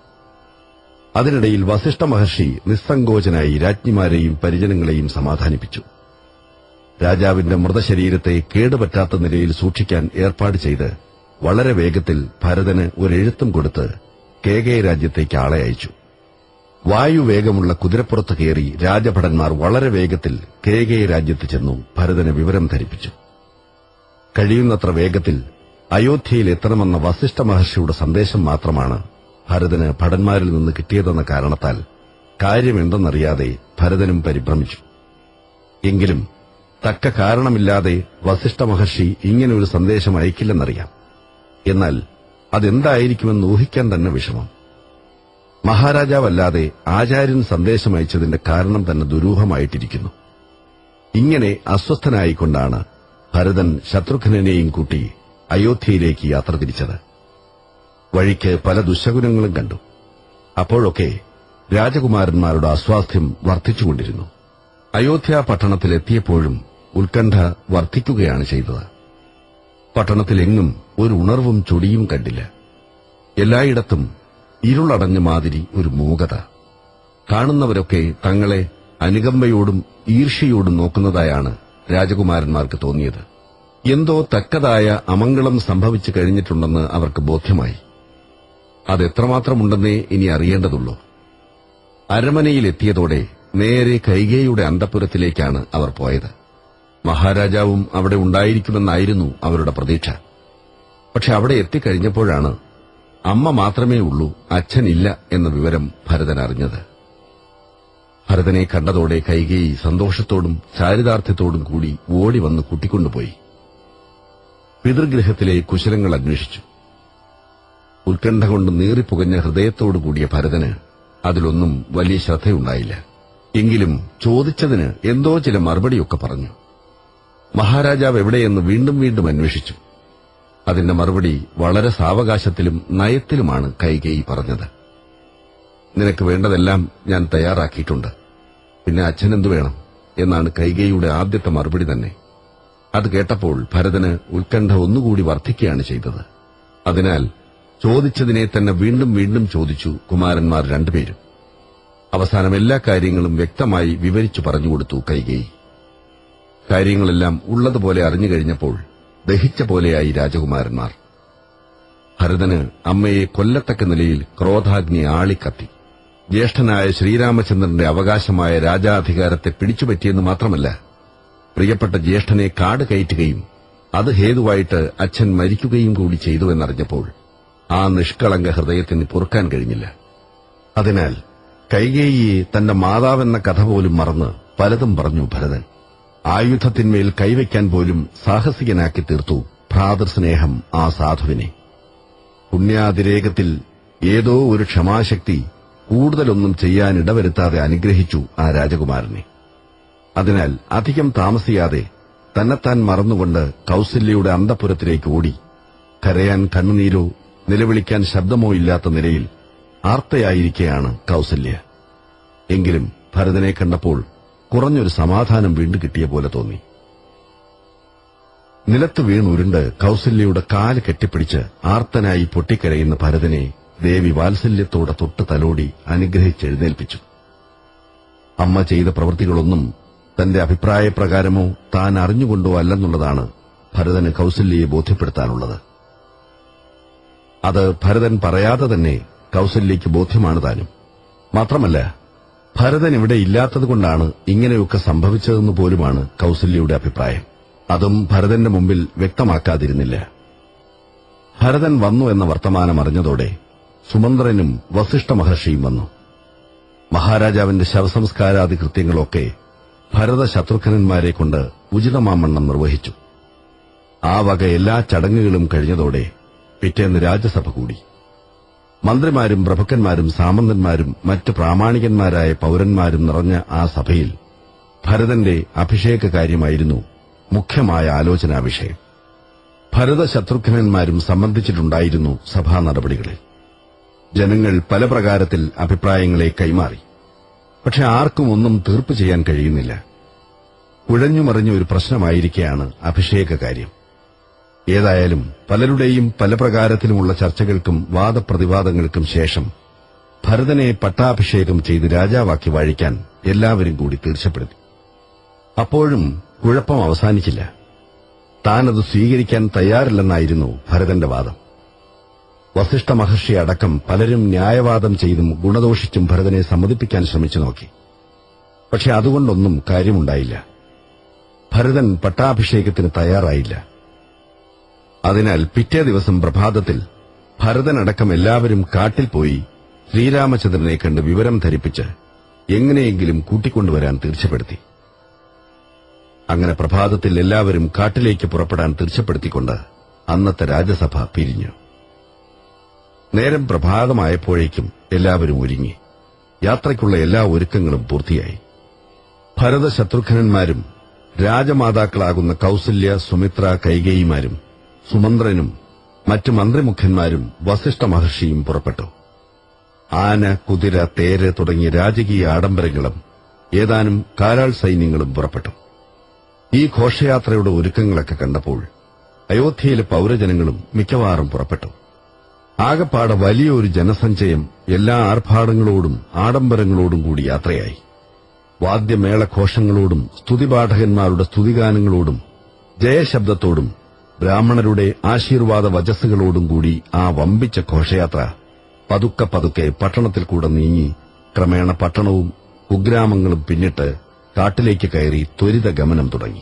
അതിനിടയിൽ വസിഷ്ഠ മഹർഷി നിസ്സങ്കോചനായി രാജ്ഞിമാരെയും പരിജനങ്ങളെയും സമാധാനിപ്പിച്ചു. രാജാവിന്റെ മൃതശരീരത്തെ കേടുപറ്റാത്ത നിലയിൽ സൂക്ഷിക്കാൻ ഏർപ്പാട് ചെയ്ത് വളരെ വേഗത്തിൽ ഭരതന് ഒരെഴുത്തും കൊടുത്ത് കേകയ രാജ്യത്തേക്ക് ആളെ അയച്ചു. വായുവേഗമുള്ള കുതിരപ്പുറത്ത് കയറി രാജഭടന്മാർ വളരെ വേഗത്തിൽ കേകയ രാജ്യത്ത് ചെന്നു ഭരതന് വിവരം ധരിപ്പിച്ചു. കഴിയുന്നത്ര വേഗത്തിൽ അയോധ്യയിൽ എത്തണമെന്ന വസിഷ്ഠ മഹർഷിയുടെ സന്ദേശം മാത്രമാണ് ഭരതന് ഭടന്മാരിൽ നിന്ന് കിട്ടിയതെന്ന കാരണത്താൽ കാര്യമെന്തെന്നറിയാതെ ഭരതനും പരിഭ്രമിച്ചു. എങ്കിലും തക്ക കാരണമില്ലാതെ വസിഷ്ഠ മഹർഷി ഇങ്ങനെയൊരു സന്ദേശം അയക്കില്ലെന്നറിയാം. എന്നാൽ അതെന്തായിരിക്കുമെന്ന് ഊഹിക്കാൻ തന്നെ വിഷമം. മഹാരാജാവല്ലാതെ ആചാര്യൻ സന്ദേശം അയച്ചതിന്റെ കാരണം തന്നെ ദുരൂഹമായിട്ടിരിക്കുന്നു. ഇങ്ങനെ അസ്വസ്ഥനായിക്കൊണ്ടാണ് ഭരതൻ ശത്രുഘ്നെയും കൂട്ടി അയോധ്യയിലേക്ക് യാത്ര തിരിച്ചത്. വഴിക്ക് പല ദുശ്ശകുനങ്ങളും കണ്ടു. അപ്പോഴൊക്കെ രാജകുമാരന്മാരുടെ അസ്വാസ്ഥ്യം വർദ്ധിച്ചുകൊണ്ടിരുന്നു. അയോധ്യ പട്ടണത്തിലെത്തിയപ്പോഴും ഉത്കണ്ഠ വർദ്ധിക്കുകയാണ് ചെയ്തത്. പട്ടണത്തിലെങ്ങും ഒരു ഉണർവും ചൊടിയും കണ്ടില്ല. എല്ലായിടത്തും ഇരുളടഞ്ഞ മാതിരി ഒരു മൂകത. കാണുന്നവരൊക്കെ തങ്ങളെ അനുകമ്പയോടും ഈർഷ്യയോടും നോക്കുന്നതായാണ് രാജകുമാരന്മാർക്ക് തോന്നിയത്. എന്തോ തക്കതായ അമംഗളം സംഭവിച്ചു കഴിഞ്ഞിട്ടുണ്ടെന്ന് അവർക്ക് ബോധ്യമായി. അതെത്രമാത്രമുണ്ടെന്നേ ഇനി അറിയേണ്ടതുള്ളൂ. അരമനയിലെത്തിയതോടെ നേരെ കൈകേയിയുടെ അന്തഃപുരത്തിലേക്കാണ് അവർ പോയത്. മഹാരാജാവും അവിടെ ഉണ്ടായിരിക്കുമെന്നായിരുന്നു അവരുടെ പ്രതീക്ഷ. പക്ഷെ അവിടെ എത്തിക്കഴിഞ്ഞപ്പോഴാണ് അമ്മ മാത്രമേ ഉള്ളൂ, അച്ഛനില്ല എന്ന വിവരം ഭരതൻ അറിഞ്ഞത്. ഭരതനെ കണ്ടതോടെ കൈകേയി സന്തോഷത്തോടും ചാരിതാർത്ഥ്യത്തോടും കൂടി ഓടി വന്ന് കൂട്ടിക്കൊണ്ടുപോയി. പിതൃഗൃഹത്തിലെ കുശലങ്ങൾ അന്വേഷിച്ചു. ഉത്കണ്ഠ കൊണ്ട് നീറിപ്പുകഞ്ഞ ഹൃദയത്തോടുകൂടിയ ഭരതന് അതിലൊന്നും വലിയ ശ്രദ്ധയുണ്ടായില്ല. എങ്കിലും ചോദിച്ചതിന് എന്തോ ചില മറുപടിയൊക്കെ പറഞ്ഞു. മഹാരാജാവ് എവിടെയെന്ന് വീണ്ടും വീണ്ടും അന്വേഷിച്ചു. അതിന്റെ മറുപടി വളരെ സാവകാശത്തിലും നയത്തിലുമാണ് കൈകേയി പറഞ്ഞത്. നിനക്ക് വേണ്ടതെല്ലാം ഞാൻ തയ്യാറാക്കിയിട്ടുണ്ട്, പിന്നെ അച്ഛനെന്തു വേണം എന്നാണ് കൈകേയിയുടെ ആദ്യത്തെ മറുപടി തന്നെ. അത് കേട്ടപ്പോൾ ഭരതന് ഉത്കണ്ഠ ഒന്നുകൂടി വർദ്ധിക്കുകയാണ് ചെയ്തത്. അതിനാൽ ചോദിച്ചതിനെ തന്നെ വീണ്ടും വീണ്ടും ചോദിച്ചു കുമാരന്മാർ രണ്ടുപേരും. അവസാനം എല്ലാ കാര്യങ്ങളും വ്യക്തമായി വിവരിച്ചു പറഞ്ഞുകൊടുത്തു കൈകേയി. കാര്യങ്ങളെല്ലാം ഉള്ളതുപോലെ അറിഞ്ഞുകഴിഞ്ഞപ്പോൾ ദഹിച്ച പോലെയായി രാജകുമാരന്മാർ. ഭരതന് അമ്മയെ കൊല്ലത്തക്ക നിലയിൽ ക്രോധാഗ്നി ആളിക്കത്തി. ജ്യേഷ്ഠനായ ശ്രീരാമചന്ദ്രന്റെ അവകാശമായ രാജാധികാരത്തെ പിടിച്ചുപറ്റിയെന്ന് മാത്രമല്ല, പ്രിയപ്പെട്ട ജ്യേഷ്ഠനെ കാട് കയറ്റുകയും അത് ഹേതുവായിട്ട് അച്ഛൻ മരിക്കുകയും കൂടി ചെയ്തുവെന്നറിഞ്ഞപ്പോൾ ആ നിഷ്കളങ്ക ഹൃദയത്തിന് പൊറുക്കാൻ കഴിഞ്ഞില്ല. അതിനാൽ കൈകേയിയെ തന്റെ മാതാവെന്ന കഥ പോലും മറന്ന് പലതും പറഞ്ഞു ഭരതൻ. ആയുധത്തിന്മേൽ കൈവയ്ക്കാൻ പോലും സാഹസികനാക്കി തീർത്തു ഭ്രാതൃസ്നേഹം ആ സാധുവിനെ. പുണ്യാതിരേകത്തിൽ ഏതോ ഒരു ക്ഷമാശക്തി കൂടുതലൊന്നും ചെയ്യാനിടവരുത്താതെ അനുഗ്രഹിച്ചു ആ രാജകുമാരനെ. അതിനാൽ അധികം താമസിയാതെ തന്നെത്താൻ മറന്നുകൊണ്ട് കൌസല്യയുടെ അന്തഃപുരത്തിലേക്ക് ഓടി. കരയാൻ കണ്ണുനീരോ നിലവിളിക്കാൻ ശബ്ദമോ ഇല്ലാത്ത നിലയിൽ ആർത്തയായിരിക്കെയാണ് കൌസല്യ. എങ്കിലും ഭരതനെ കണ്ടപ്പോൾ കുറഞ്ഞൊരു സമാധാനം വീണ്ടും കിട്ടിയ പോലെ തോന്നി. നിലത്ത് വീണുരുണ്ട് കൌസല്യയുടെ കാല് കെട്ടിപ്പിടിച്ച് ആർത്തനായി പൊട്ടിക്കരയുന്ന ഭരതനെ ദേവി വാത്സല്യത്തോടെ തൊട്ട് തലോടി അനുഗ്രഹിച്ചെഴുന്നേൽപ്പിച്ചു. അമ്മ ചെയ്ത പ്രവൃത്തികളൊന്നും തന്റെ അഭിപ്രായപ്രകാരമോ താൻ അറിഞ്ഞുകൊണ്ടോ അല്ലെന്നുള്ളതാണ് ഭരതന് കൌസല്യയെ ബോധ്യപ്പെടുത്താനുള്ളത്. അത് ഭരതൻ പറയാതെ തന്നെ കൌസല്യയ്ക്ക് ബോധ്യമാണ് താനും. മാത്രമല്ല, ഭരതൻ ഇവിടെ ഇല്ലാത്തതുകൊണ്ടാണ് ഇങ്ങനെയൊക്കെ സംഭവിച്ചതെന്ന് പോലുമാണ് കൌസല്യയുടെ അഭിപ്രായം. അതും ഭരതന്റെ മുമ്പിൽ വ്യക്തമാക്കാതിരുന്നില്ല. ഭരതൻ വന്നു എന്ന വർത്തമാനം അറിഞ്ഞതോടെ സുമന്ത്രനും വസിഷ്ഠ മഹർഷിയും വന്നു. മഹാരാജാവിന്റെ ശവസംസ്കാരാദി കൃത്യങ്ങളൊക്കെ ഭരത ശത്രുഘ്നന്മാരെ കൊണ്ട് ഉചിതമാമണ്ണം നിർവഹിച്ചു. ആ വക എല്ലാ ചടങ്ങുകളും കഴിഞ്ഞതോടെ പിറ്റേന്ന് രാജസഭ കൂടി. മന്ത്രിമാരും പ്രഭുക്കന്മാരും സാമന്തന്മാരും മറ്റ് പ്രാമാണികന്മാരായ പൌരന്മാരും നിറഞ്ഞ ആ സഭയിൽ ഭരതന്റെ അഭിഷേക കാര്യമായിരുന്നു മുഖ്യമായ ആലോചനാ വിഷയം. ഭരത ശത്രുഘ്നന്മാരും സംബന്ധിച്ചിട്ടുണ്ടായിരുന്നു സഭാ നടപടികളിൽ. ജനങ്ങൾ പല പ്രകാരത്തിൽ അഭിപ്രായങ്ങളെ കൈമാറി. പക്ഷെ ആർക്കും ഒന്നും തീർപ്പ് ചെയ്യാൻ കഴിയുന്നില്ല. കുഴഞ്ഞുമറിഞ്ഞ ഒരു പ്രശ്നമായിരിക്കെയാണ് അഭിഷേക കാര്യം. ഏതായാലും പലരുടെയും പല പ്രകാരത്തിലുമുള്ള ചർച്ചകൾക്കും വാദപ്രതിവാദങ്ങൾക്കും ശേഷം ഭരതനെ പട്ടാഭിഷേകം ചെയ്ത് രാജാവാക്കി വാഴിക്കാൻ എല്ലാവരും കൂടി തീർച്ചപ്പെടുത്തി. അപ്പോഴും കുഴപ്പം അവസാനിച്ചില്ല. താനത് സ്വീകരിക്കാൻ തയ്യാറില്ലെന്നായിരുന്നു ഭരതന്റെ വാദം. വസിഷ്ഠ മഹർഷി അടക്കം പലരും ന്യായവാദം ചെയ്തും ഗുണദോഷിച്ചും ഭരതനെ സമ്മതിപ്പിക്കാൻ ശ്രമിച്ചു നോക്കി. പക്ഷെ അതുകൊണ്ടൊന്നും കാര്യമുണ്ടായില്ല. ഭരതൻ പട്ടാഭിഷേകത്തിന് തയ്യാറായില്ല. അതിനാൽ പിറ്റേ ദിവസം പ്രഭാതത്തിൽ ഭരതനടക്കം എല്ലാവരും കാട്ടിൽ പോയി ശ്രീരാമചന്ദ്രനെ കണ്ട് വിവരം ധരിപ്പിച്ച് എങ്ങനെയെങ്കിലും കൂട്ടിക്കൊണ്ടുവരാൻ തീർച്ചപ്പെടുത്തി. അങ്ങനെ പ്രഭാതത്തിൽ എല്ലാവരും കാട്ടിലേക്ക് പുറപ്പെടാൻ തീർച്ചപ്പെടുത്തിക്കൊണ്ട് അന്നത്തെ രാജസഭ പിരിഞ്ഞു. നേരം പ്രഭാതമായപ്പോഴേക്കും എല്ലാവരും ഒരുങ്ങി. യാത്രയ്ക്കുള്ള എല്ലാ ഒരുക്കങ്ങളും പൂർത്തിയായി. ഭരതശത്രുഘ്നന്മാരും രാജമാതാക്കളാകുന്ന കൌസല്യ, സുമിത്ര, കൈകേയിമാരും സുമന്ത്രനും മറ്റു മന്ത്രിമുഖ്യന്മാരും വസിഷ്ഠ മഹർഷിയും പുറപ്പെട്ടു. ആന, കുതിര, തേര് തുടങ്ങിയ രാജകീയ ആഡംബരങ്ങളും ഏതാനും കാലാൾ സൈന്യങ്ങളും പുറപ്പെട്ടു. ഈ ഘോഷയാത്രയുടെ ഒരുക്കങ്ങളൊക്കെ കണ്ടപ്പോൾ അയോധ്യയിലെ പൌരജനങ്ങളും മിക്കവാറും പുറപ്പെട്ടു. ആകപ്പാടെ വലിയൊരു ജനസഞ്ചയം എല്ലാ ആർഭാടങ്ങളോടും ആഡംബരങ്ങളോടും കൂടി യാത്രയായി. വാദ്യമേളഘോഷങ്ങളോടും സ്തുതിപാഠകന്മാരുടെ സ്തുതിഗാനങ്ങളോടും ജയശബ്ദത്തോടും ബ്രാഹ്മണരുടെ ആശീർവാദ വചസ്സുകളോടും കൂടി ആ വമ്പിച്ച ഘോഷയാത്ര പതുക്കെ പതുക്കെ പട്ടണത്തിൽ കൂടെ നീങ്ങി ക്രമേണ പട്ടണവും കുഗ്രാമങ്ങളും പിന്നിട്ട് കാട്ടിലേക്ക് കയറി ത്വരിതഗമനം തുടങ്ങി.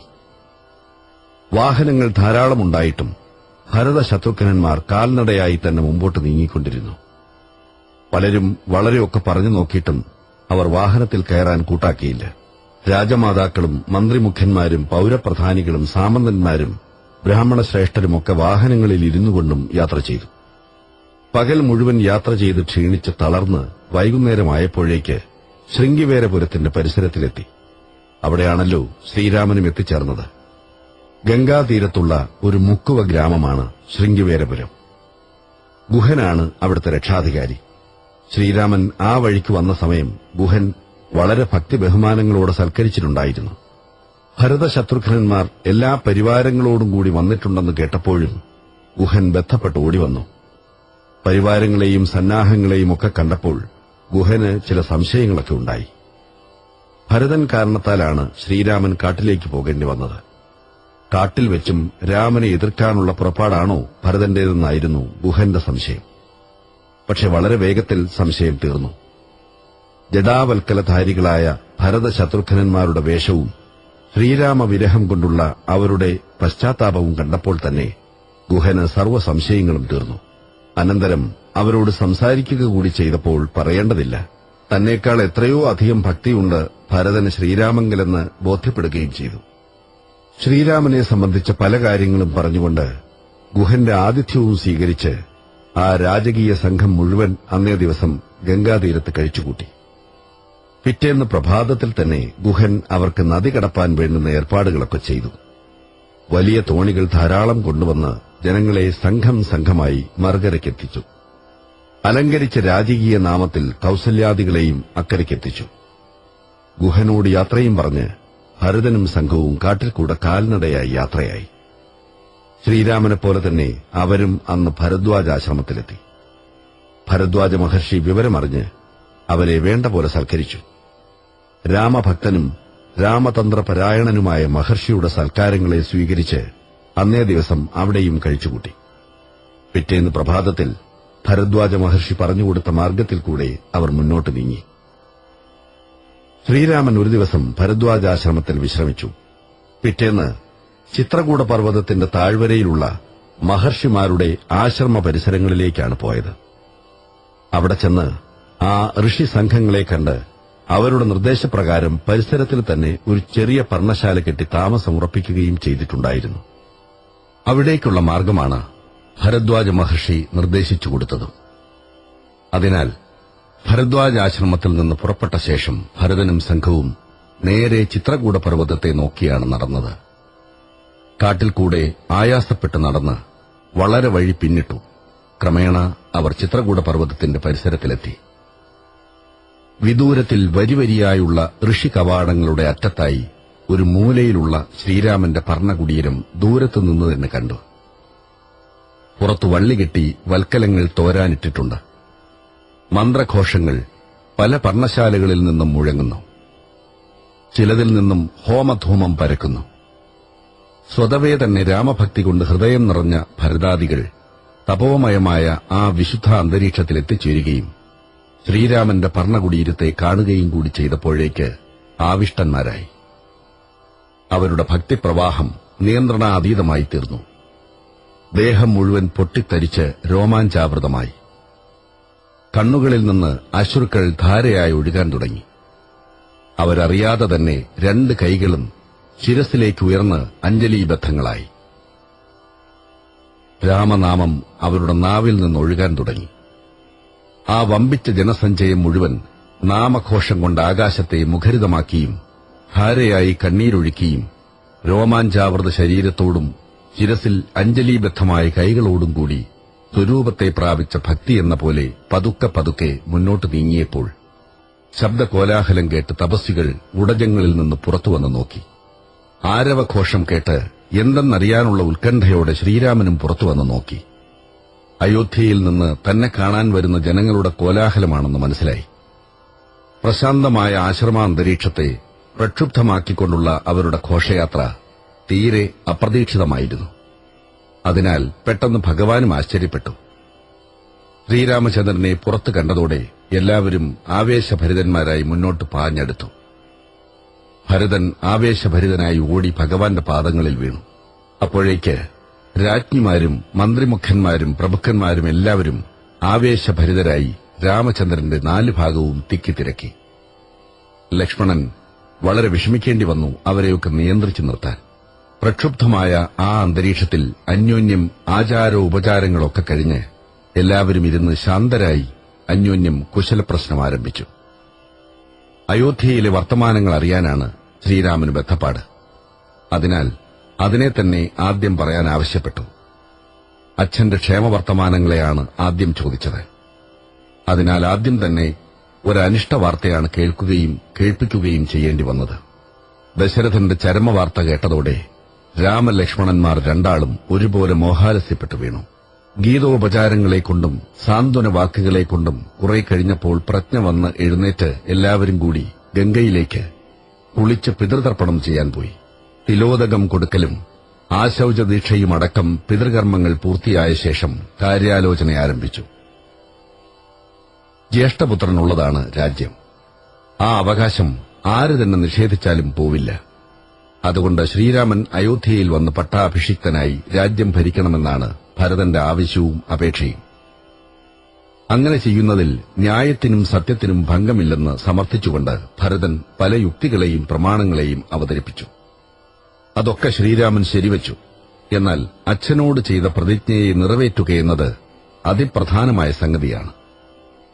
വാഹനങ്ങൾ ധാരാളമുണ്ടായിട്ടും ഭരതശത്രുഘ്നന്മാർ കാൽനടയായി തന്നെ മുമ്പോട്ട് നീങ്ങിക്കൊണ്ടിരുന്നു. പലരും വളരെയൊക്കെ പറഞ്ഞു നോക്കിയിട്ടും അവർ വാഹനത്തിൽ കയറാൻ കൂട്ടാക്കിയില്ല. രാജമാതാക്കളും മന്ത്രിമുഖ്യന്മാരും പൌരപ്രധാനികളും സാമന്തന്മാരും ബ്രാഹ്മണശ്രേഷ്ഠരുമൊക്കെ വാഹനങ്ങളിൽ ഇരുന്നുകൊണ്ടും യാത്ര ചെയ്തു. പകൽ മുഴുവൻ യാത്ര ചെയ്ത് ക്ഷീണിച്ച് തളർന്ന് വൈകുന്നേരമായപ്പോഴേക്ക് ശൃംഗിവേരപുരത്തിന്റെ പരിസരത്തിലെത്തി. അവിടെയാണല്ലോ ശ്രീരാമനും എത്തിച്ചേർന്നത്. ഗംഗാതീരത്തുള്ള ഒരു മുക്കുവ ഗ്രാമമാണ് ശൃംഗിവേരപുരം. ഗുഹനാണ് അവിടുത്തെ രക്ഷാധികാരി. ശ്രീരാമൻ ആ വഴിക്ക് വന്ന സമയം ഗുഹൻ വളരെ ഭക്തി ബഹുമാനങ്ങളോടെ സൽക്കരിച്ചിട്ടുണ്ടായിരുന്നു. ഭരതശത്രുഘ്നന്മാർ എല്ലാ പരിവാരങ്ങളോടും കൂടി വന്നിട്ടുണ്ടെന്ന് കേട്ടപ്പോഴും ഗുഹൻ ബന്ധപ്പെട്ട് ഓടിവന്നു. പരിവാരങ്ങളെയും സന്നാഹങ്ങളെയും ഒക്കെ കണ്ടപ്പോൾ ഗുഹന് ചില സംശയങ്ങളൊക്കെ ഉണ്ടായി. ഭരതൻ കാരണത്താലാണ് ശ്രീരാമൻ കാട്ടിലേക്ക് പോകേണ്ടി വന്നത്. കാട്ടിൽ വെച്ചും രാമനെ എതിർക്കാനുള്ള പുറപ്പാടാണോ ഭരതന്റേതെന്നായിരുന്നു ഗുഹന്റെ സംശയം. പക്ഷെ വളരെ വേഗത്തിൽ സംശയം തീർന്നു. ജടാവൽക്കലധാരികളായ ഭരതശത്രുഘ്നന്മാരുടെ വേഷവും ശ്രീരാമവിരഹം കൊണ്ടുള്ള അവരുടെ പശ്ചാത്താപവും കണ്ടപ്പോൾ തന്നെ ഗുഹന് സർവ്വ സംശയങ്ങളും തീർന്നു. അനന്തരം അവരോട് സംസാരിക്കുക കൂടി ചെയ്തപ്പോൾ പറയേണ്ടതില്ല, തന്നേക്കാൾ എത്രയോ അധികം ഭക്തിയുണ്ട് ഭരതന് ശ്രീരാമങ്കലെന്ന് ബോധ്യപ്പെടുകയും ചെയ്തു. ശ്രീരാമനെ സംബന്ധിച്ച പല കാര്യങ്ങളും പറഞ്ഞുകൊണ്ട് ഗുഹന്റെ ആതിഥ്യവും സ്വീകരിച്ച് ആ രാജകീയ സംഘം മുഴുവൻ അന്നേ ദിവസം ഗംഗാതീരത്ത് കഴിച്ചുകൂട്ടി. പിറ്റേന്ന് പ്രഭാതത്തിൽ തന്നെ ഗുഹൻ അവർക്ക് നദി കടപ്പാൻ വേണ്ടുന്ന ഏർപ്പാടുകളൊക്കെ ചെയ്തു. വലിയ തോണികൾ ധാരാളം കൊണ്ടുവന്ന് ജനങ്ങളെ സംഘം സംഘമായി മറുകരയ്ക്കെത്തിച്ചു. അലങ്കരിച്ച രാജകീയ നാമത്തിൽ കൌസല്യാദികളെയും അക്കരയ്ക്കെത്തിച്ചു. ഗുഹനോട് യാത്രയും പറഞ്ഞ് ഭരതനും സംഘവും കാട്ടിൽ കൂടെ കാൽനടയായി യാത്രയായി. ശ്രീരാമനെപ്പോലെ തന്നെ അവരും അന്ന് ഭരദ്വാജാശ്രമത്തിലെത്തി. ഭരദ്വാജ മഹർഷി വിവരമറിഞ്ഞ് അവരെ വേണ്ട പോലെ സൽക്കരിച്ചു. രാമഭക്തനും രാമതന്ത്രപരായണനുമായ മഹർഷിയുടെ സൽക്കാരങ്ങളെ സ്വീകരിച്ച് അന്നേ ദിവസം അവിടെയും കഴിച്ചുകൂട്ടി. പിറ്റേന്ന് പ്രഭാതത്തിൽ ഭരദ്വാജ മഹർഷി പറഞ്ഞുകൊടുത്ത മാർഗ്ഗത്തിൽ കൂടെ അവർ മുന്നോട്ട് നീങ്ങി. ശ്രീരാമൻ ഒരു ദിവസം ഭരദ്വാജാശ്രമത്തിൽ വിശ്രമിച്ചു. പിറ്റേന്ന് ചിത്രകൂട പർവ്വതത്തിന്റെ താഴ്വരയിലുള്ള മഹർഷിമാരുടെ ആശ്രമ പരിസരങ്ങളിലേക്കാണ് പോയത്. അവിടെ ചെന്ന് ആ ഋഷി സംഘങ്ങളെ കണ്ട് അവരുടെ നിർദ്ദേശപ്രകാരം പരിസരത്തിൽ തന്നെ ഒരു ചെറിയ പർണശാല കെട്ടി താമസം ഉറപ്പിക്കുകയും ചെയ്തിട്ടുണ്ടായിരുന്നു. അവിടേക്കുള്ള മാർഗമാണ് ഭരദ്വാജ മഹർഷി നിർദ്ദേശിച്ചു കൊടുത്തത്. അതിനാൽ ഭരദ്വാജാശ്രമത്തിൽ നിന്ന് പുറപ്പെട്ട ശേഷം ഭരതനും സംഘവും നേരെ ചിത്രകൂട പർവ്വതത്തെ നോക്കിയാണ് നടന്നത്. കാട്ടിൽ കൂടെ ആയാസപ്പെട്ട് നടന്ന് വളരെ വഴി പിന്നിട്ടു. ക്രമേണ അവർ ചിത്രകൂട പർവ്വതത്തിന്റെ പരിസരത്തിലെത്തി. വിദൂരത്തിൽ വരിവരിയായുള്ള ഋഷികവാടങ്ങളുടെ അറ്റത്തായി ഒരു മൂലയിലുള്ള ശ്രീരാമന്റെ പർണകുടീരം ദൂരത്തുനിന്ന് തന്നെ കണ്ടു. പുറത്തു വള്ളികെട്ടി വൽക്കലങ്ങൾ തോരാനിട്ടിട്ടുണ്ട്. മന്ത്രഘോഷങ്ങൾ പല പർണശാലകളിൽ നിന്നും മുഴങ്ങുന്നു. ചിലതിൽ നിന്നും ഹോമധൂമം പരക്കുന്നു. സ്വതവേ തന്നെ രാമഭക്തി കൊണ്ട് ഹൃദയം നിറഞ്ഞ ഭരതാദികൾ തപോമയമായ ആ വിശുദ്ധ അന്തരീക്ഷത്തിൽ എത്തിച്ചേരുകയും ശ്രീരാമന്റെ പർണകുടീരത്തെ കാണുകയും കൂടി ചെയ്തപ്പോഴേക്ക് ആവിഷ്ടന്മാരായി. അവരുടെ ഭക്തിപ്രവാഹം നിയന്ത്രണാതീതമായി തീർന്നു. ദേഹം മുഴുവൻ പൊട്ടിത്തരിച്ച് രോമാഞ്ചാവൃതമായി. കണ്ണുകളിൽ നിന്ന് അശ്രുക്കൾ ധാരയായി ഒഴുകാൻ തുടങ്ങി. അവരറിയാതെ തന്നെ 2 കൈകളും ശിരസിലേക്ക് ഉയർന്ന് അഞ്ജലീബദ്ധങ്ങളായി. രാമനാമം അവരുടെ നാവിൽ നിന്നൊഴുകാൻ തുടങ്ങി. ആ വമ്പിച്ച ജനസഞ്ചയം മുഴുവൻ നാമഘോഷം കൊണ്ട് ആകാശത്തെ മുഖരിതമാക്കിയും ധാരയായി കണ്ണീരൊഴുക്കിയും രോമാഞ്ചാവൃത ശരീരത്തോടും ശിരസിൽ അഞ്ജലീബദ്ധമായ കൈകളോടും കൂടി സ്വരൂപത്തെ പ്രാപിച്ച ഭക്തി എന്ന പോലെ പതുക്കെ പതുക്കെ മുന്നോട്ട് നീങ്ങിയപ്പോൾ ശബ്ദകോലാഹലം കേട്ട് തപസ്വികൾ ഉടജങ്ങളിൽ നിന്ന് പുറത്തുവന്ന് നോക്കി. ആരവഘോഷം കേട്ട് എന്തെന്നറിയാനുള്ള ഉത്കണ്ഠയോടെ ശ്രീരാമനും പുറത്തുവന്ന് നോക്കി. അയോധ്യയിൽ നിന്ന് തന്നെ കാണാൻ വരുന്ന ജനങ്ങളുടെ കോലാഹലമാണെന്ന് മനസ്സിലായി. പ്രശാന്തമായ ആശ്രമാന്തരീക്ഷത്തെ പ്രക്ഷുബ്ധമാക്കിക്കൊണ്ടുള്ള അവരുടെ ഘോഷയാത്ര തീരെ അപ്രതീക്ഷിതമായിരുന്നു. അതിനാൽ പെട്ടെന്ന് ഭഗവാനും ആശ്ചര്യപ്പെട്ടു. ശ്രീരാമചന്ദ്രനെ പുറത്തു കണ്ടതോടെ എല്ലാവരും ആവേശഭരിതന്മാരായി മുന്നോട്ട് പാഞ്ഞെടുത്തു. ഭരതൻ ആവേശഭരിതനായി ഓടി ഭഗവാന്റെ പാദങ്ങളിൽ വീണു. അപ്പോഴേക്ക് രാജ്ഞിമാരും മന്ത്രിമുഖന്മാരും പ്രഭുക്കന്മാരും എല്ലാവരും ആവേശഭരിതരായി രാമചന്ദ്രന്റെ 4 ഭാഗവും തിക്കിത്തിരക്കി. ലക്ഷ്മണൻ വളരെ വിഷമിക്കേണ്ടി വന്നു അവരെയൊക്കെ നിയന്ത്രിച്ചു നിർത്താൻ. പ്രക്ഷുബ്ധമായ ആ അന്തരീക്ഷത്തിൽ അന്യോന്യം ആചാരോപചാരങ്ങളൊക്കെ കഴിഞ്ഞ് എല്ലാവരും ഇരുന്ന് ശാന്തരായി അന്യോന്യം കുശലപ്രശ്നം ആരംഭിച്ചു. അയോധ്യയിലെ വർത്തമാനങ്ങൾ അറിയാനാണ് ശ്രീരാമന് ബദ്ധപ്പാട്. അതിനാൽ അതിനെ തന്നെ ആദ്യം പറയാൻ ആവശ്യപ്പെട്ടു. അച്ഛന്റെ ക്ഷേമവർത്തമാനങ്ങളെയാണ് ആദ്യം ചോദിച്ചത്. അതിനാൽ ആദ്യം തന്നെ ഒരനിഷ്ട വാർത്തയാണ് കേൾക്കുകയും കേൾപ്പിക്കുകയും ചെയ്യേണ്ടി വന്നത്. ദശരഥന്റെ ചരമവാർത്ത കേട്ടതോടെ രാമലക്ഷ്മണന്മാർ 2 ഒരുപോലെ മോഹാലസ്യപ്പെട്ടു വീണു. ഗീതോപചാരങ്ങളെക്കൊണ്ടും സാന്ത്വന വാക്കുകളെക്കൊണ്ടും കുറെ കഴിഞ്ഞപ്പോൾ പ്രജ്ഞ വന്ന് എഴുന്നേറ്റ് എല്ലാവരും കൂടി ഗംഗയിലേക്ക് കുളിച്ച് പിതൃതർപ്പണം ചെയ്യാൻ പോയി. തിലോദകം കൊടുക്കലും ആശൌചദീക്ഷയുമടക്കം പിതൃകർമ്മങ്ങൾ പൂർത്തിയായ ശേഷം കാര്യാലോചന ആരംഭിച്ചു. ജ്യേഷ്ഠപുത്രനുള്ളതാണ് രാജ്യം. ആ അവകാശം ആര് തന്നെ നിഷേധിച്ചാലും പോവില്ല. അതുകൊണ്ട് ശ്രീരാമൻ അയോധ്യയിൽ വന്ന് പട്ടാഭിഷിക്തനായി രാജ്യം ഭരിക്കണമെന്നാണ് ഭരതന്റെ ആവശ്യവും അപേക്ഷയും. അങ്ങനെ ചെയ്യുന്നതിൽ ന്യായത്തിനും സത്യത്തിനും ഭംഗമില്ലെന്ന് സമർത്ഥിച്ചുകൊണ്ട് ഭരതൻ പല യുക്തികളെയും പ്രമാണങ്ങളെയും അവതരിപ്പിച്ചു. അതൊക്കെ ശ്രീരാമൻ ശരിവച്ചു. എന്നാൽ അച്ഛനോട് ചെയ്ത പ്രതിജ്ഞയെ നിറവേറ്റുകയെന്നത് അതിപ്രധാനമായ സംഗതിയാണ്.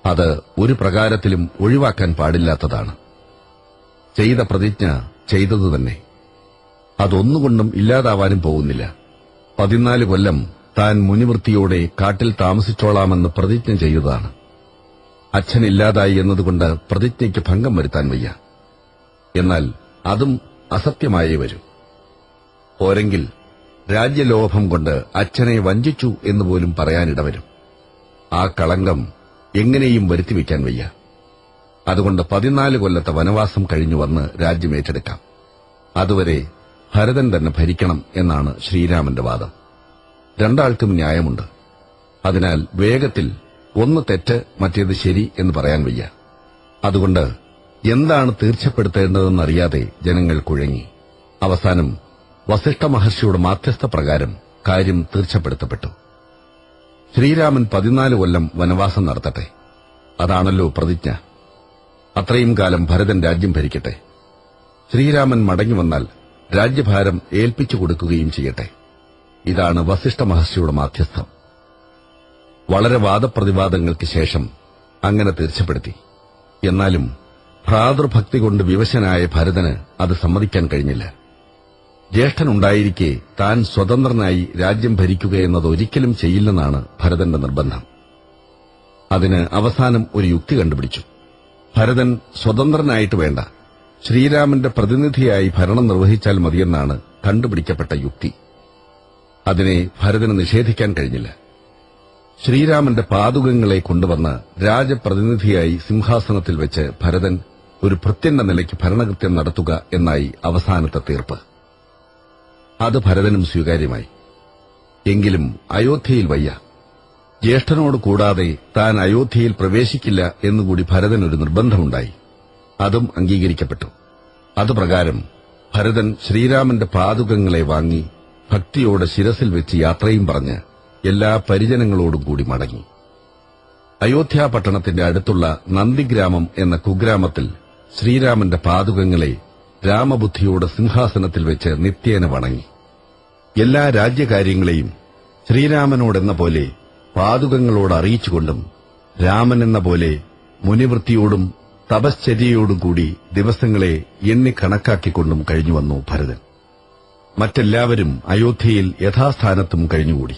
അത് ഒരു പ്രകാരത്തിലും ഒഴിവാക്കാൻ പാടില്ലാത്തതാണ്. ചെയ്ത പ്രതിജ്ഞ ചെയ്തതുതന്നെ. അതൊന്നുകൊണ്ടും ഇല്ലാതാവാനും പോകുന്നില്ല. 14 കൊല്ലം താൻ മുനിവൃത്തിയോടെ കാട്ടിൽ താമസിച്ചോളാമെന്ന് പ്രതിജ്ഞ ചെയ്തതാണ്. അച്ഛനില്ലാതായി എന്നതുകൊണ്ട് പ്രതിജ്ഞയ്ക്ക് ഭംഗം വരുത്താൻ വയ്യ. എന്നാൽ അതും അസത്യമായേ വരൂ. പോരെങ്കിൽ രാജ്യലോഭം കൊണ്ട് അച്ഛനെ വഞ്ചിച്ചു എന്നുപോലും പറയാനിടവരും. ആ കളങ്കം എങ്ങനെയും വരുത്തിവെക്കാൻ വയ്യ. അതുകൊണ്ട് 14 കൊല്ലത്തെ വനവാസം കഴിഞ്ഞു വന്ന് രാജ്യമേറ്റെടുക്കാം. അതുവരെ ഭരതൻ തന്നെ ഭരിക്കണം എന്നാണ് ശ്രീരാമന്റെ വാദം. 2 ആൾക്കും ന്യായമുണ്ട്. അതിനാൽ വേഗത്തിൽ ഒന്ന് തെറ്റ് മറ്റേത് ശരി എന്ന് പറയാൻ വയ്യ. അതുകൊണ്ട് എന്താണ് തീർച്ചപ്പെടുത്തേണ്ടതെന്നറിയാതെ ജനങ്ങൾ കുഴങ്ങി. അവസാനം വസിഷ്ഠ മഹർഷിയുടെ മാധ്യസ്ഥ പ്രകാരം കാര്യം തീർച്ചപ്പെടുത്തപ്പെട്ടു. ശ്രീരാമൻ 14 കൊല്ലം വനവാസം നടത്തട്ടെ. അതാണല്ലോ പ്രതിജ്ഞ. അത്രയും കാലം ഭരതൻ രാജ്യം ഭരിക്കട്ടെ. ശ്രീരാമൻ മടങ്ങിവന്നാൽ രാജ്യഭാരം ഏൽപ്പിച്ചു കൊടുക്കുകയും ചെയ്യട്ടെ. ഇതാണ് വസിഷ്ഠ മഹർഷിയുടെ മാധ്യസ്ഥം. വളരെ വാദപ്രതിവാദങ്ങൾക്ക് ശേഷം അങ്ങനെ തീർച്ചപ്പെടുത്തി. എന്നാലും ഭ്രാതൃഭക്തി കൊണ്ട് വിവശനായ ഭരതന് അത് സമ്മതിക്കാൻ കഴിഞ്ഞില്ല. ജ്യേഷ്ഠനുണ്ടായിരിക്കെ താൻ സ്വതന്ത്രനായി രാജ്യം ഭരിക്കുകയെന്നത് ഒരിക്കലും ചെയ്യില്ലെന്നാണ് ഭരതന്റെ നിർബന്ധം. അതിന് അവസാനം ഒരു യുക്തി കണ്ടുപിടിച്ചു. ഭരതൻ സ്വതന്ത്രനായിട്ട് വേണ്ട, ശ്രീരാമന്റെ പ്രതിനിധിയായി ഭരണം നിർവഹിച്ചാൽ മതിയെന്നാണ് കണ്ടുപിടിക്കപ്പെട്ട യുക്തി. അതിനെ ഭരതന് നിഷേധിക്കാൻ കഴിഞ്ഞില്ല. ശ്രീരാമന്റെ പാദുകങ്ങളെ കൊണ്ടുവന്ന് രാജപ്രതിനിധിയായി സിംഹാസനത്തിൽ വെച്ച് ഭരതൻ ഒരു ഭൃത്യന്റെ നിലയ്ക്ക് ഭരണകൃത്യം നടത്തുക എന്നായി അവസാനത്തെ തീർപ്പ്. അത് ഭരതനും സ്വീകാര്യമായി. എങ്കിലും അയോധ്യയിൽ വയ്യ. ജ്യേഷ്ഠനോട് കൂടാതെ താൻ അയോധ്യയിൽ പ്രവേശിക്കില്ല എന്നുകൂടി ഭരതനൊരു നിർബന്ധമുണ്ടായി. അതും അംഗീകരിക്കപ്പെട്ടു. അതുപ്രകാരം ഭരതൻ ശ്രീരാമന്റെ പാദുകങ്ങളെ വാങ്ങി ഭക്തിയോടെ ശിരസിൽ വെച്ച് യാത്രയും പറഞ്ഞ് എല്ലാ പരിജനങ്ങളോടും കൂടി മടങ്ങി. അയോധ്യ പട്ടണത്തിന്റെ അടുത്തുള്ള നന്ദിഗ്രാമം എന്ന കുഗ്രാമത്തിൽ ശ്രീരാമന്റെ പാദുകങ്ങളെ രാമബുദ്ധിയോടെ സിംഹാസനത്തിൽ വെച്ച് നിത്യേന വണങ്ങി. എല്ലാ രാജ്യകാര്യങ്ങളെയും ശ്രീരാമനോടെന്ന പോലെ പാദുകങ്ങളോട് അറിയിച്ചുകൊണ്ടും രാമനെന്ന പോലെ മുനിവൃത്തിയോടും തപശ്ചര്യയോടും കൂടി ദിവസങ്ങളെ എണ്ണിക്കണക്കാക്കിക്കൊണ്ടും കഴിഞ്ഞുവന്നു ഭരതൻ. മറ്റെല്ലാവരും അയോധ്യയിൽ യഥാസ്ഥാനത്തും കഴിഞ്ഞുകൂടി.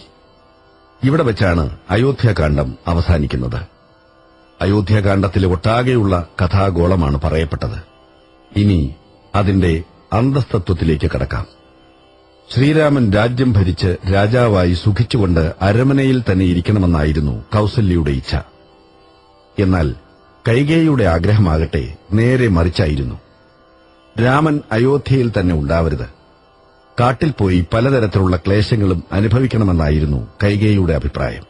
ഇവിടെ വെച്ചാണ് അയോധ്യാകാന്ഡം അവസാനിക്കുന്നത്. അയോധ്യാകാന്ഡത്തിലെ ഒട്ടാകെയുള്ള കഥാഗോളമാണ് പറയപ്പെട്ടത്. ഇനി അതിന്റെ അന്തസ്തത്വത്തിലേക്ക് കടക്കാം. ശ്രീരാമൻ രാജ്യം ഭരിച്ച് രാജാവായി സുഖിച്ചുകൊണ്ട് അരമനയിൽ തന്നെ ഇരിക്കണമെന്നായിരുന്നു കൗസല്യയുടെ ഇച്ഛ. എന്നാൽ കൈകേയിയുടെ ആഗ്രഹമാകട്ടെ നേരെ മറിച്ചായിരുന്നു. രാമൻ അയോധ്യയിൽ തന്നെ ഉണ്ടാവരുത്, കാട്ടിൽ പോയി പലതരത്തിലുള്ള ക്ലേശങ്ങളും അനുഭവിക്കണമെന്നായിരുന്നു കൈകേയിയുടെ അഭിപ്രായം.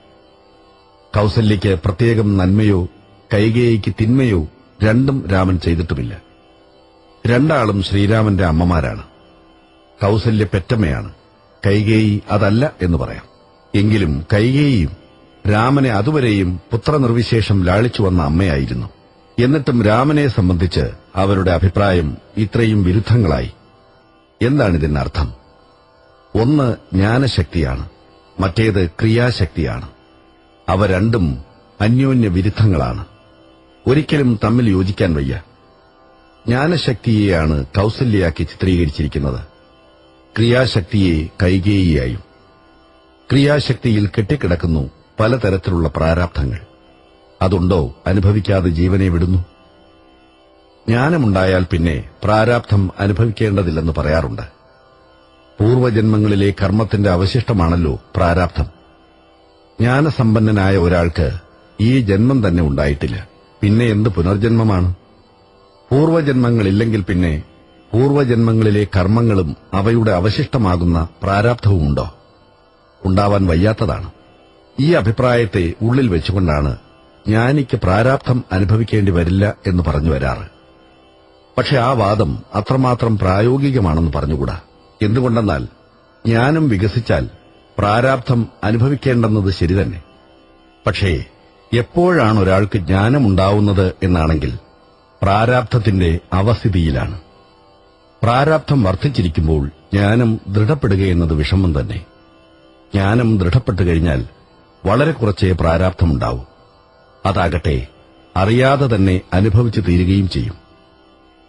കൗസല്യയ്ക്ക് പ്രത്യേകം നന്മയോ കൈകേയിക്ക് തിന്മയോ രണ്ടും രാമൻ ചെയ്തിട്ടുമില്ല. രണ്ടാളും ശ്രീരാമന്റെ അമ്മമാരാണ്. കൗസല്യ പെറ്റമ്മയാണ്, കൈകേയി അതല്ല എന്ന് പറയാം. എങ്കിലും കൈകേയിയും രാമനെ അതുവരെയും പുത്രനിർവിശേഷം ലാളിച്ചു വന്ന അമ്മയായിരുന്നു. എന്നിട്ടും രാമനെ സംബന്ധിച്ച് അവരുടെ അഭിപ്രായം ഇത്രയും വിരുദ്ധങ്ങളായി. എന്താണിതിനർത്ഥം? ഒന്ന് ജ്ഞാനശക്തിയാണ്, മറ്റേത് ക്രിയാശക്തിയാണ്. അവ രണ്ടും അന്യോന്യ വിരുദ്ധങ്ങളാണ്. ഒരിക്കലും തമ്മിൽ യോജിക്കാൻ വയ്യ. ജ്ഞാനശക്തിയെയാണ് കൗസല്യയാക്കി ചിത്രീകരിച്ചിരിക്കുന്നത്, ക്രിയാശക്തിയെ കൈകേയിയായും. ക്രിയാശക്തിയിൽ കെട്ടിക്കിടക്കുന്നു പലതരത്തിലുള്ള പ്രാരാബ്ധങ്ങൾ. അതുണ്ടോ അനുഭവിക്കാതെ ജീവനെ വിടുന്നു? ജ്ഞാനമുണ്ടായാൽ പിന്നെ പ്രാരാബ്ധം അനുഭവിക്കേണ്ടതില്ലെന്ന് പറയാറുണ്ട്. പൂർവജന്മങ്ങളിലെ കർമ്മത്തിന്റെ അവശിഷ്ടമാണല്ലോ പ്രാരാബ്ധം. ജ്ഞാനസമ്പന്നനായ ഒരാൾക്ക് ഈ ജന്മം തന്നെ ഉണ്ടായിട്ടില്ല, പിന്നെ എന്ത് പുനർജന്മമാണ്? പൂർവജന്മങ്ങളില്ലെങ്കിൽ പിന്നെ പൂർവജന്മങ്ങളിലെ കർമ്മങ്ങളും അവയുടെ അവശിഷ്ടമാകുന്ന പ്രാരാബ്ധവുമുണ്ടോ? ഉണ്ടാവാൻ വയ്യാത്തതാണ്. ഈ അഭിപ്രായത്തെ ഉള്ളിൽ വെച്ചുകൊണ്ടാണ് ജ്ഞാനിക്ക് പ്രാരാബ്ധം അനുഭവിക്കേണ്ടി വരില്ല എന്ന് പറഞ്ഞു വരാറ്. പക്ഷെ ആ വാദം അത്രമാത്രം പ്രായോഗികമാണെന്ന് പറഞ്ഞുകൂടാ. എന്തുകൊണ്ടെന്നാൽ ജ്ഞാനം വികസിച്ചാൽ പ്രാരാബ്ധം അനുഭവിക്കേണ്ടെന്നത് ശരിതന്നെ. പക്ഷേ എപ്പോഴാണ് ഒരാൾക്ക് ജ്ഞാനമുണ്ടാവുന്നത് എന്നാണെങ്കിൽ പ്രാരാബ്ധത്തിന്റെ അവസ്ഥിതിയിലാണ്. പ്രാരാബ്ധം വർദ്ധിച്ചിരിക്കുമ്പോൾ ജ്ഞാനം ദൃഢപ്പെടുകയെന്നത് വിഷമം തന്നെ. ജ്ഞാനം ദൃഢപ്പെട്ടു കഴിഞ്ഞാൽ വളരെ കുറച്ചേ പ്രാരാബ്ധമുണ്ടാവൂ. അതാകട്ടെ അറിയാതെ തന്നെ അനുഭവിച്ചു തീരുകയും ചെയ്യും.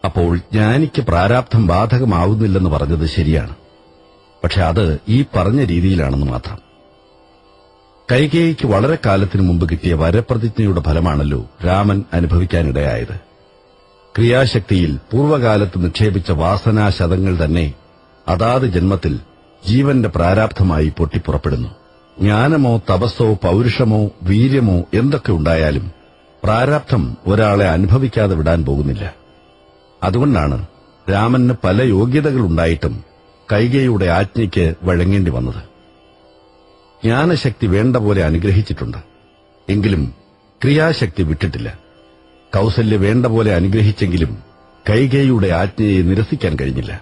അപ്പോൾ ജ്ഞാനിക്ക് പ്രാരാബ്ധം ബാധകമാവുന്നില്ലെന്ന് പറഞ്ഞത് ശരിയാണ്. പക്ഷെ അത് ഈ പറഞ്ഞ രീതിയിലാണെന്ന് മാത്രം. കൈകേയിക്ക് വളരെ കാലത്തിനു മുമ്പ് കിട്ടിയ വരപ്രതിജ്ഞയുടെ ഫലമാണല്ലോ രാമൻ അനുഭവിക്കാനിടയായത്. ക്രിയാശക്തിയിൽ പൂർവകാലത്ത് നിക്ഷേപിച്ച വാസനാശതങ്ങൾ തന്നെ അതാത് ജന്മത്തിൽ ജീവന്റെ പ്രാരാബ്ധമായി പൊട്ടിപ്പുറപ്പെടുന്നു. ജ്ഞാനമോ തപസ്സോ പൌരുഷമോ വീര്യമോ എന്തൊക്കെ ഉണ്ടായാലും പ്രാരാബ്ധം ഒരാളെ അനുഭവിക്കാതെ വിടാൻ പോകുന്നില്ല. അതുകൊണ്ടാണ് രാമന് പല യോഗ്യതകളുണ്ടായിട്ടും കൈകേയിയുടെ ആജ്ഞയ്ക്ക് വഴങ്ങേണ്ടി വന്നത്. ജ്ഞാനശക്തി വേണ്ട പോലെ അനുഗ്രഹിച്ചിട്ടുണ്ട്, എങ്കിലും ക്രിയാശക്തി വിട്ടിട്ടില്ല. കൗസല്യ വേണ്ട പോലെ അനുഗ്രഹിച്ചെങ്കിലും കൈകേയിയുടെ ആജ്ഞയെ നിരസിക്കാൻ കഴിഞ്ഞില്ല.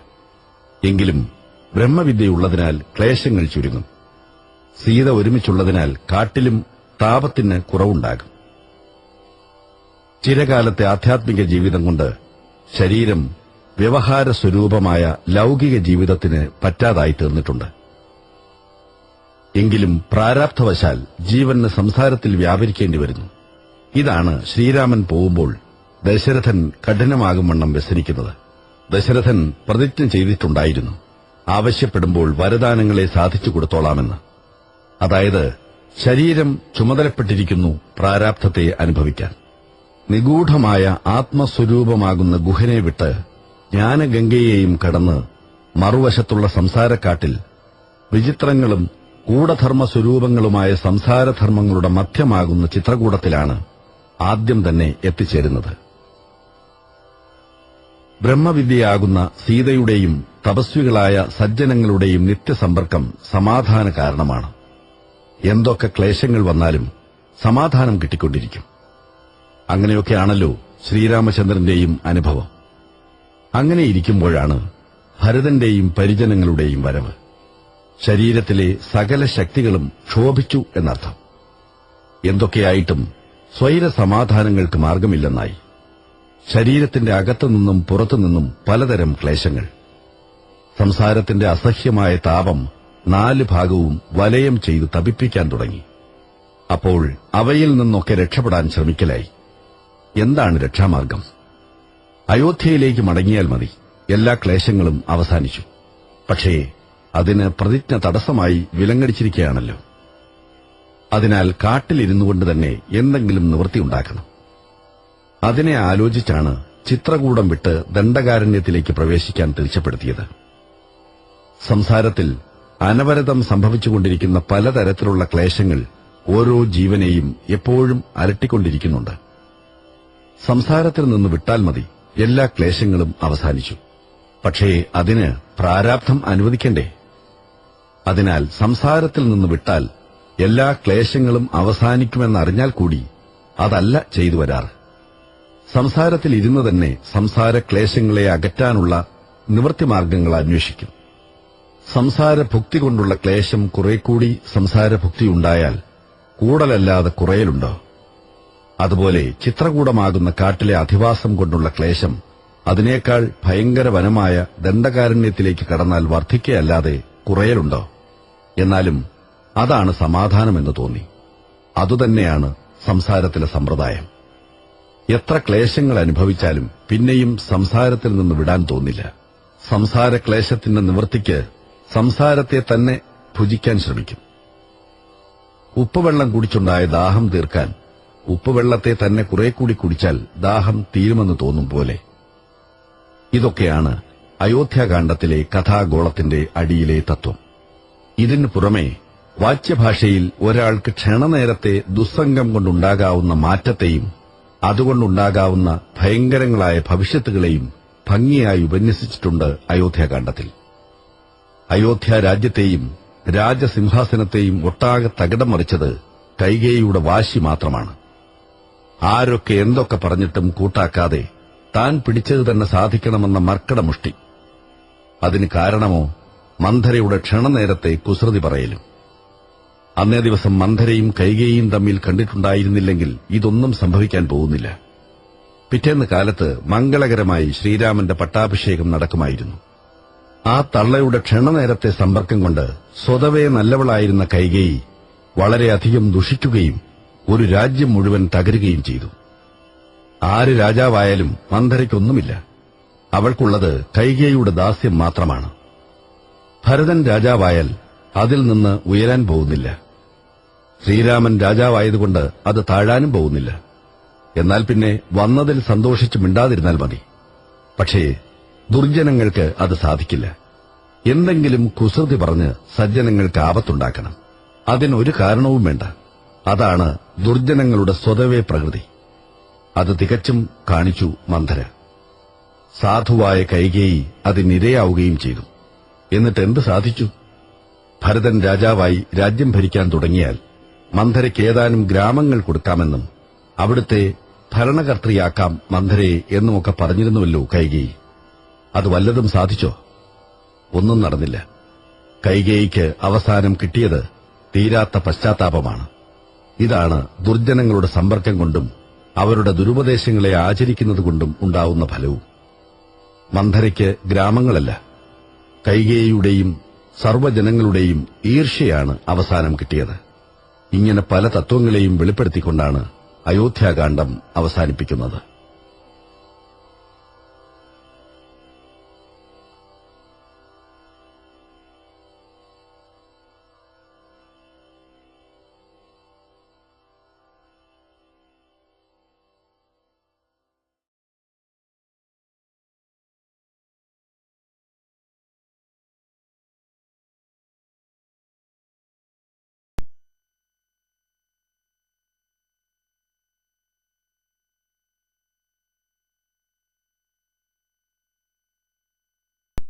എങ്കിലും ബ്രഹ്മവിദ്യയുള്ളതിനാൽ ക്ലേശങ്ങൾ ചുരുങ്ങും. സീത ഒരുമിച്ചുള്ളതിനാൽ കാട്ടിലും താപത്തിന് കുറവുണ്ടാകും. ചിരകാലത്തെ ആധ്യാത്മിക ജീവിതം കൊണ്ട് ശരീരം വ്യവഹാര സ്വരൂപമായ ലൗകിക ജീവിതത്തിന് പറ്റാതായി തീർന്നിട്ടുണ്ട്. എങ്കിലും പ്രാരാബ്ധവശാൽ ജീവന് സംസാരത്തിൽ വ്യാപരിക്കേണ്ടി വരുന്നു. ഇതാണ് ശ്രീരാമൻ പോകുമ്പോൾ ദശരഥൻ കഠിനമാകും വണ്ണം വ്യസനിക്കുന്നത്. ദശരഥൻ പ്രതിജ്ഞ ചെയ്തിട്ടുണ്ടായിരുന്നു, ആവശ്യപ്പെടുമ്പോൾ വരദാനങ്ങളെ സാധിച്ചു കൊടുത്തോളാമെന്ന്. അതായത് ശരീരം ചുമതലപ്പെട്ടിരിക്കുന്നു പ്രാരാബ്ധത്തെ അനുഭവിക്കാൻ. നിഗൂഢമായ ആത്മസ്വരൂപമാകുന്ന ഗുഹനെ വിട്ട് ജ്ഞാനഗംഗയെയും കടന്ന് മറുവശത്തുള്ള സംസാരക്കാട്ടിൽ വിചിത്രങ്ങളും ഗൂഢധർമ്മസ്വരൂപങ്ങളുമായ സംസാരധർമ്മങ്ങളുടെ മധ്യമാകുന്ന ചിത്രകൂടത്തിലാണ് ആദ്യം തന്നെ എത്തിച്ചേരുന്നത്. ബ്രഹ്മവിദ്യയാകുന്ന സീതയുടെയും തപസ്വികളായ സജ്ജനങ്ങളുടെയും നിത്യസമ്പർക്കം സമാധാന കാരണമാണ്. എന്തൊക്കെ ക്ലേശങ്ങൾ വന്നാലും സമാധാനം കിട്ടിക്കൊണ്ടിരിക്കും. അങ്ങനെയൊക്കെയാണല്ലോ ശ്രീരാമചന്ദ്രന്റെയും അനുഭവം. അങ്ങനെയിരിക്കുമ്പോഴാണ് ഭരതന്റെയും പരിജനങ്ങളുടെയും വരവ്. ശരീരത്തിലെ സകല ശക്തികളും ക്ഷോഭിച്ചു എന്നർത്ഥം. എന്തൊക്കെയായിട്ടും സ്വൈരസമാധാനങ്ങൾക്ക് മാർഗമില്ലെന്നായി. ശരീരത്തിന്റെ അകത്തുനിന്നും പുറത്തുനിന്നും പലതരം ക്ലേശങ്ങൾ. സംസാരത്തിന്റെ അസഹ്യമായ താപം 4 ഭാഗവും വലയം ചെയ്ത് തപിപ്പിക്കാൻ തുടങ്ങി. അപ്പോൾ അവയിൽ നിന്നൊക്കെ രക്ഷപ്പെടാൻ ശ്രമിക്കലായി. എന്താണ് രക്ഷാമാർഗം? അയോധ്യയിലേക്ക് മടങ്ങിയാൽ മതി, എല്ലാ ക്ലേശങ്ങളും അവസാനിച്ചു. പക്ഷേ അതിന് പ്രതിജ്ഞ തടസ്സമായി വിലങ്ങടിച്ചിരിക്കുകയാണല്ലോ. അതിനാൽ കാട്ടിലിരുന്നുകൊണ്ട് തന്നെ എന്തെങ്കിലും നിവൃത്തിയുണ്ടാക്കണം. അതിനെ ആലോചിച്ചാണ് ചിത്രകൂടം വിട്ട് ദണ്ഡകാരണ്യത്തിലേക്ക് പ്രവേശിക്കാൻ തീർച്ചപ്പെടുത്തിയത്. സംസാരത്തിൽ അനവരതം സംഭവിച്ചുകൊണ്ടിരിക്കുന്ന പലതരത്തിലുള്ള ക്ലേശങ്ങൾ ഓരോ ജീവനെയും എപ്പോഴും അലട്ടിക്കൊണ്ടിരിക്കുന്നുണ്ട്. സംസാരത്തിൽ നിന്ന് വിട്ടാൽ മതി, എല്ലാ ക്ലേശങ്ങളും അവസാനിച്ചു. പക്ഷേ അതിന് പ്രാരാബ്ധം അനുവദിക്കണ്ടേ? അതിനാൽ സംസാരത്തിൽ നിന്ന് വിട്ടാൽ എല്ലാ ക്ലേശങ്ങളും അവസാനിക്കുമെന്നറിഞ്ഞാൽ കൂടി അതല്ല ചെയ്തു വരാറ്. സംസാരത്തിൽ ഇരുന്ന് തന്നെ സംസാര ക്ലേശങ്ങളെ അകറ്റാനുള്ള നിവൃത്തിമാർഗങ്ങൾ അന്വേഷിക്കും. സംസാരഭുക്തി കൊണ്ടുള്ള ക്ലേശം കുറേക്കൂടി സംസാരഭുക്തിയുണ്ടായാൽ കൂടലല്ലാതെ കുറയലുണ്ടോ? അതുപോലെ ചിത്രകൂടമാകുന്ന കാട്ടിലെ അധിവാസം കൊണ്ടുള്ള ക്ലേശം അതിനേക്കാൾ ഭയങ്കര വനമായ ദണ്ഡകാരണ്യത്തിലേക്ക് കടന്നാൽ വർദ്ധിക്കയല്ലാതെ കുറയലുണ്ടോ? എന്നാലും അതാണ് സമാധാനമെന്ന് തോന്നി. അതുതന്നെയാണ് സംസാരത്തിലെ സമ്പ്രദായം. എത്ര ക്ലേശങ്ങൾ അനുഭവിച്ചാലും പിന്നെയും സംസാരത്തിൽ നിന്ന് വിടാൻ തോന്നില്ല. സംസാരക്ലേശത്തിന്റെ നിവൃത്തിക്ക് സംസാരത്തെ തന്നെ ഭുജിക്കാൻ ശ്രമിക്കും. ഉപ്പുവെള്ളം കുടിച്ചുണ്ടായ ദാഹം തീർക്കാൻ ഉപ്പുവെള്ളത്തെ തന്നെ കുറേക്കൂടി കുടിച്ചാൽ ദാഹം തീരുമെന്ന് തോന്നും പോലെ. ഇതൊക്കെയാണ് അയോധ്യാകാന്ഡത്തിലെ കഥാഗോളത്തിന്റെ അടിയിലെ തത്വം. ഇതിനു പുറമെ വാച്യഭാഷയിൽ ഒരാൾക്ക് ക്ഷണനേരത്തെ ദുസ്സംഗം കൊണ്ടുണ്ടാകാവുന്ന മാറ്റത്തെയും അതുകൊണ്ടുണ്ടാകാവുന്ന ഭയങ്കരങ്ങളായ ഭവിഷ്യത്തുകളെയും ഭംഗിയായി ഉപന്യസിച്ചിട്ടുണ്ട് അയോധ്യാകാന്ഡത്തിൽ. അയോധ്യ രാജ്യത്തെയും രാജസിംഹാസനത്തെയും ഒട്ടാകെ തകിടം മറിച്ചത് കൈകേയിയുടെ വാശി മാത്രമാണ്. ആരൊക്കെ എന്തൊക്കെ പറഞ്ഞിട്ടും കൂട്ടാക്കാതെ താൻ പിടിച്ചത് തന്നെ സാധിക്കണമെന്ന മർക്കടമുഷ്ടി. അതിന് കാരണമോ മന്ധരയുടെ ക്ഷണനേരത്തെ കുസൃതി പറയലും. അന്നേ ദിവസം മന്ധരയും കൈകേയിയും തമ്മിൽ കണ്ടിട്ടുണ്ടായിരുന്നില്ലെങ്കിൽ ഇതൊന്നും സംഭവിക്കാൻ പോകുന്നില്ല. പിറ്റേന്ന് കാലത്ത് മംഗളകരമായി ശ്രീരാമന്റെ പട്ടാഭിഷേകം നടക്കുമായിരുന്നു. ആ തള്ളയുടെ ക്ഷണനേരത്തെ സമ്പർക്കം കൊണ്ട് സ്വതവേ നല്ലവളായിരുന്ന കൈകേയി വളരെയധികം ദുഷിക്കുകയും ഒരു രാജ്യം മുഴുവൻ തകരുകയും ചെയ്തു. ആര് രാജാവായാലും മന്ധരയ്ക്കൊന്നുമില്ല. അവൾക്കുള്ളത് കൈകേയിയുടെ ദാസ്യം മാത്രമാണ്. ഭരതൻ രാജാവായാൽ അതിൽ നിന്ന് ഉയരാൻ പോകുന്നില്ല. ശ്രീരാമൻ രാജാവായതുകൊണ്ട് അത് താഴാനും പോകുന്നില്ല. എന്നാൽ പിന്നെ വന്നതിൽ സന്തോഷിച്ച് മിണ്ടാതിരുന്നാൽ മതി. പക്ഷേ ദുർജനങ്ങൾക്ക് അത് സാധിക്കില്ല. എന്തെങ്കിലും കുസൃതി പറഞ്ഞ് സജ്ജനങ്ങൾക്ക് ആപത്തുണ്ടാക്കണം. അതിനൊരു കാരണവും വേണ്ട. അതാണ് ദുർജനങ്ങളുടെ സ്വതവേ പ്രകൃതി. അത് തികച്ചും കാണിച്ചു മന്ധര. സാധുവായ കൈകേയി അതിനിരയാവുകയും ചെയ്തു. എന്നിട്ട് എന്ത് സാധിച്ചു? ഭരതൻ രാജാവായി രാജ്യം ഭരിക്കാൻ തുടങ്ങിയാൽ മന്ധരയ്ക്ക് ഏതാനും ഗ്രാമങ്ങൾ കൊടുക്കാമെന്നും അവിടുത്തെ ഭരണകർത്തൃയാക്കാം മന്ധരയെ എന്നുമൊക്കെ പറഞ്ഞിരുന്നുവല്ലോ കൈകേയി. അത് വല്ലതും സാധിച്ചോ? ഒന്നും നടന്നില്ല. കൈകേയിക്ക് അവസാനം കിട്ടിയത് തീരാത്ത പശ്ചാത്താപമാണ്. ഇതാണ് ദുർജനങ്ങളുടെ സമ്പർക്കം കൊണ്ടും അവരുടെ ദുരുപദേശങ്ങളെ ആചരിക്കുന്നതുകൊണ്ടും ഉണ്ടാവുന്ന ഫലവും. മന്ധരയ്ക്ക് ഗ്രാമങ്ങളല്ല, കൈകേയിയുടെയും സർവ്വജനങ്ങളുടെയും ഈർഷ്യയാണ് അവസാനം കിട്ടിയത്. ഇങ്ങനെ പല തത്വങ്ങളെയും വെളിപ്പെടുത്തിക്കൊണ്ടാണ് അയോധ്യാകാന്ഡം അവസാനിപ്പിക്കുന്നത്.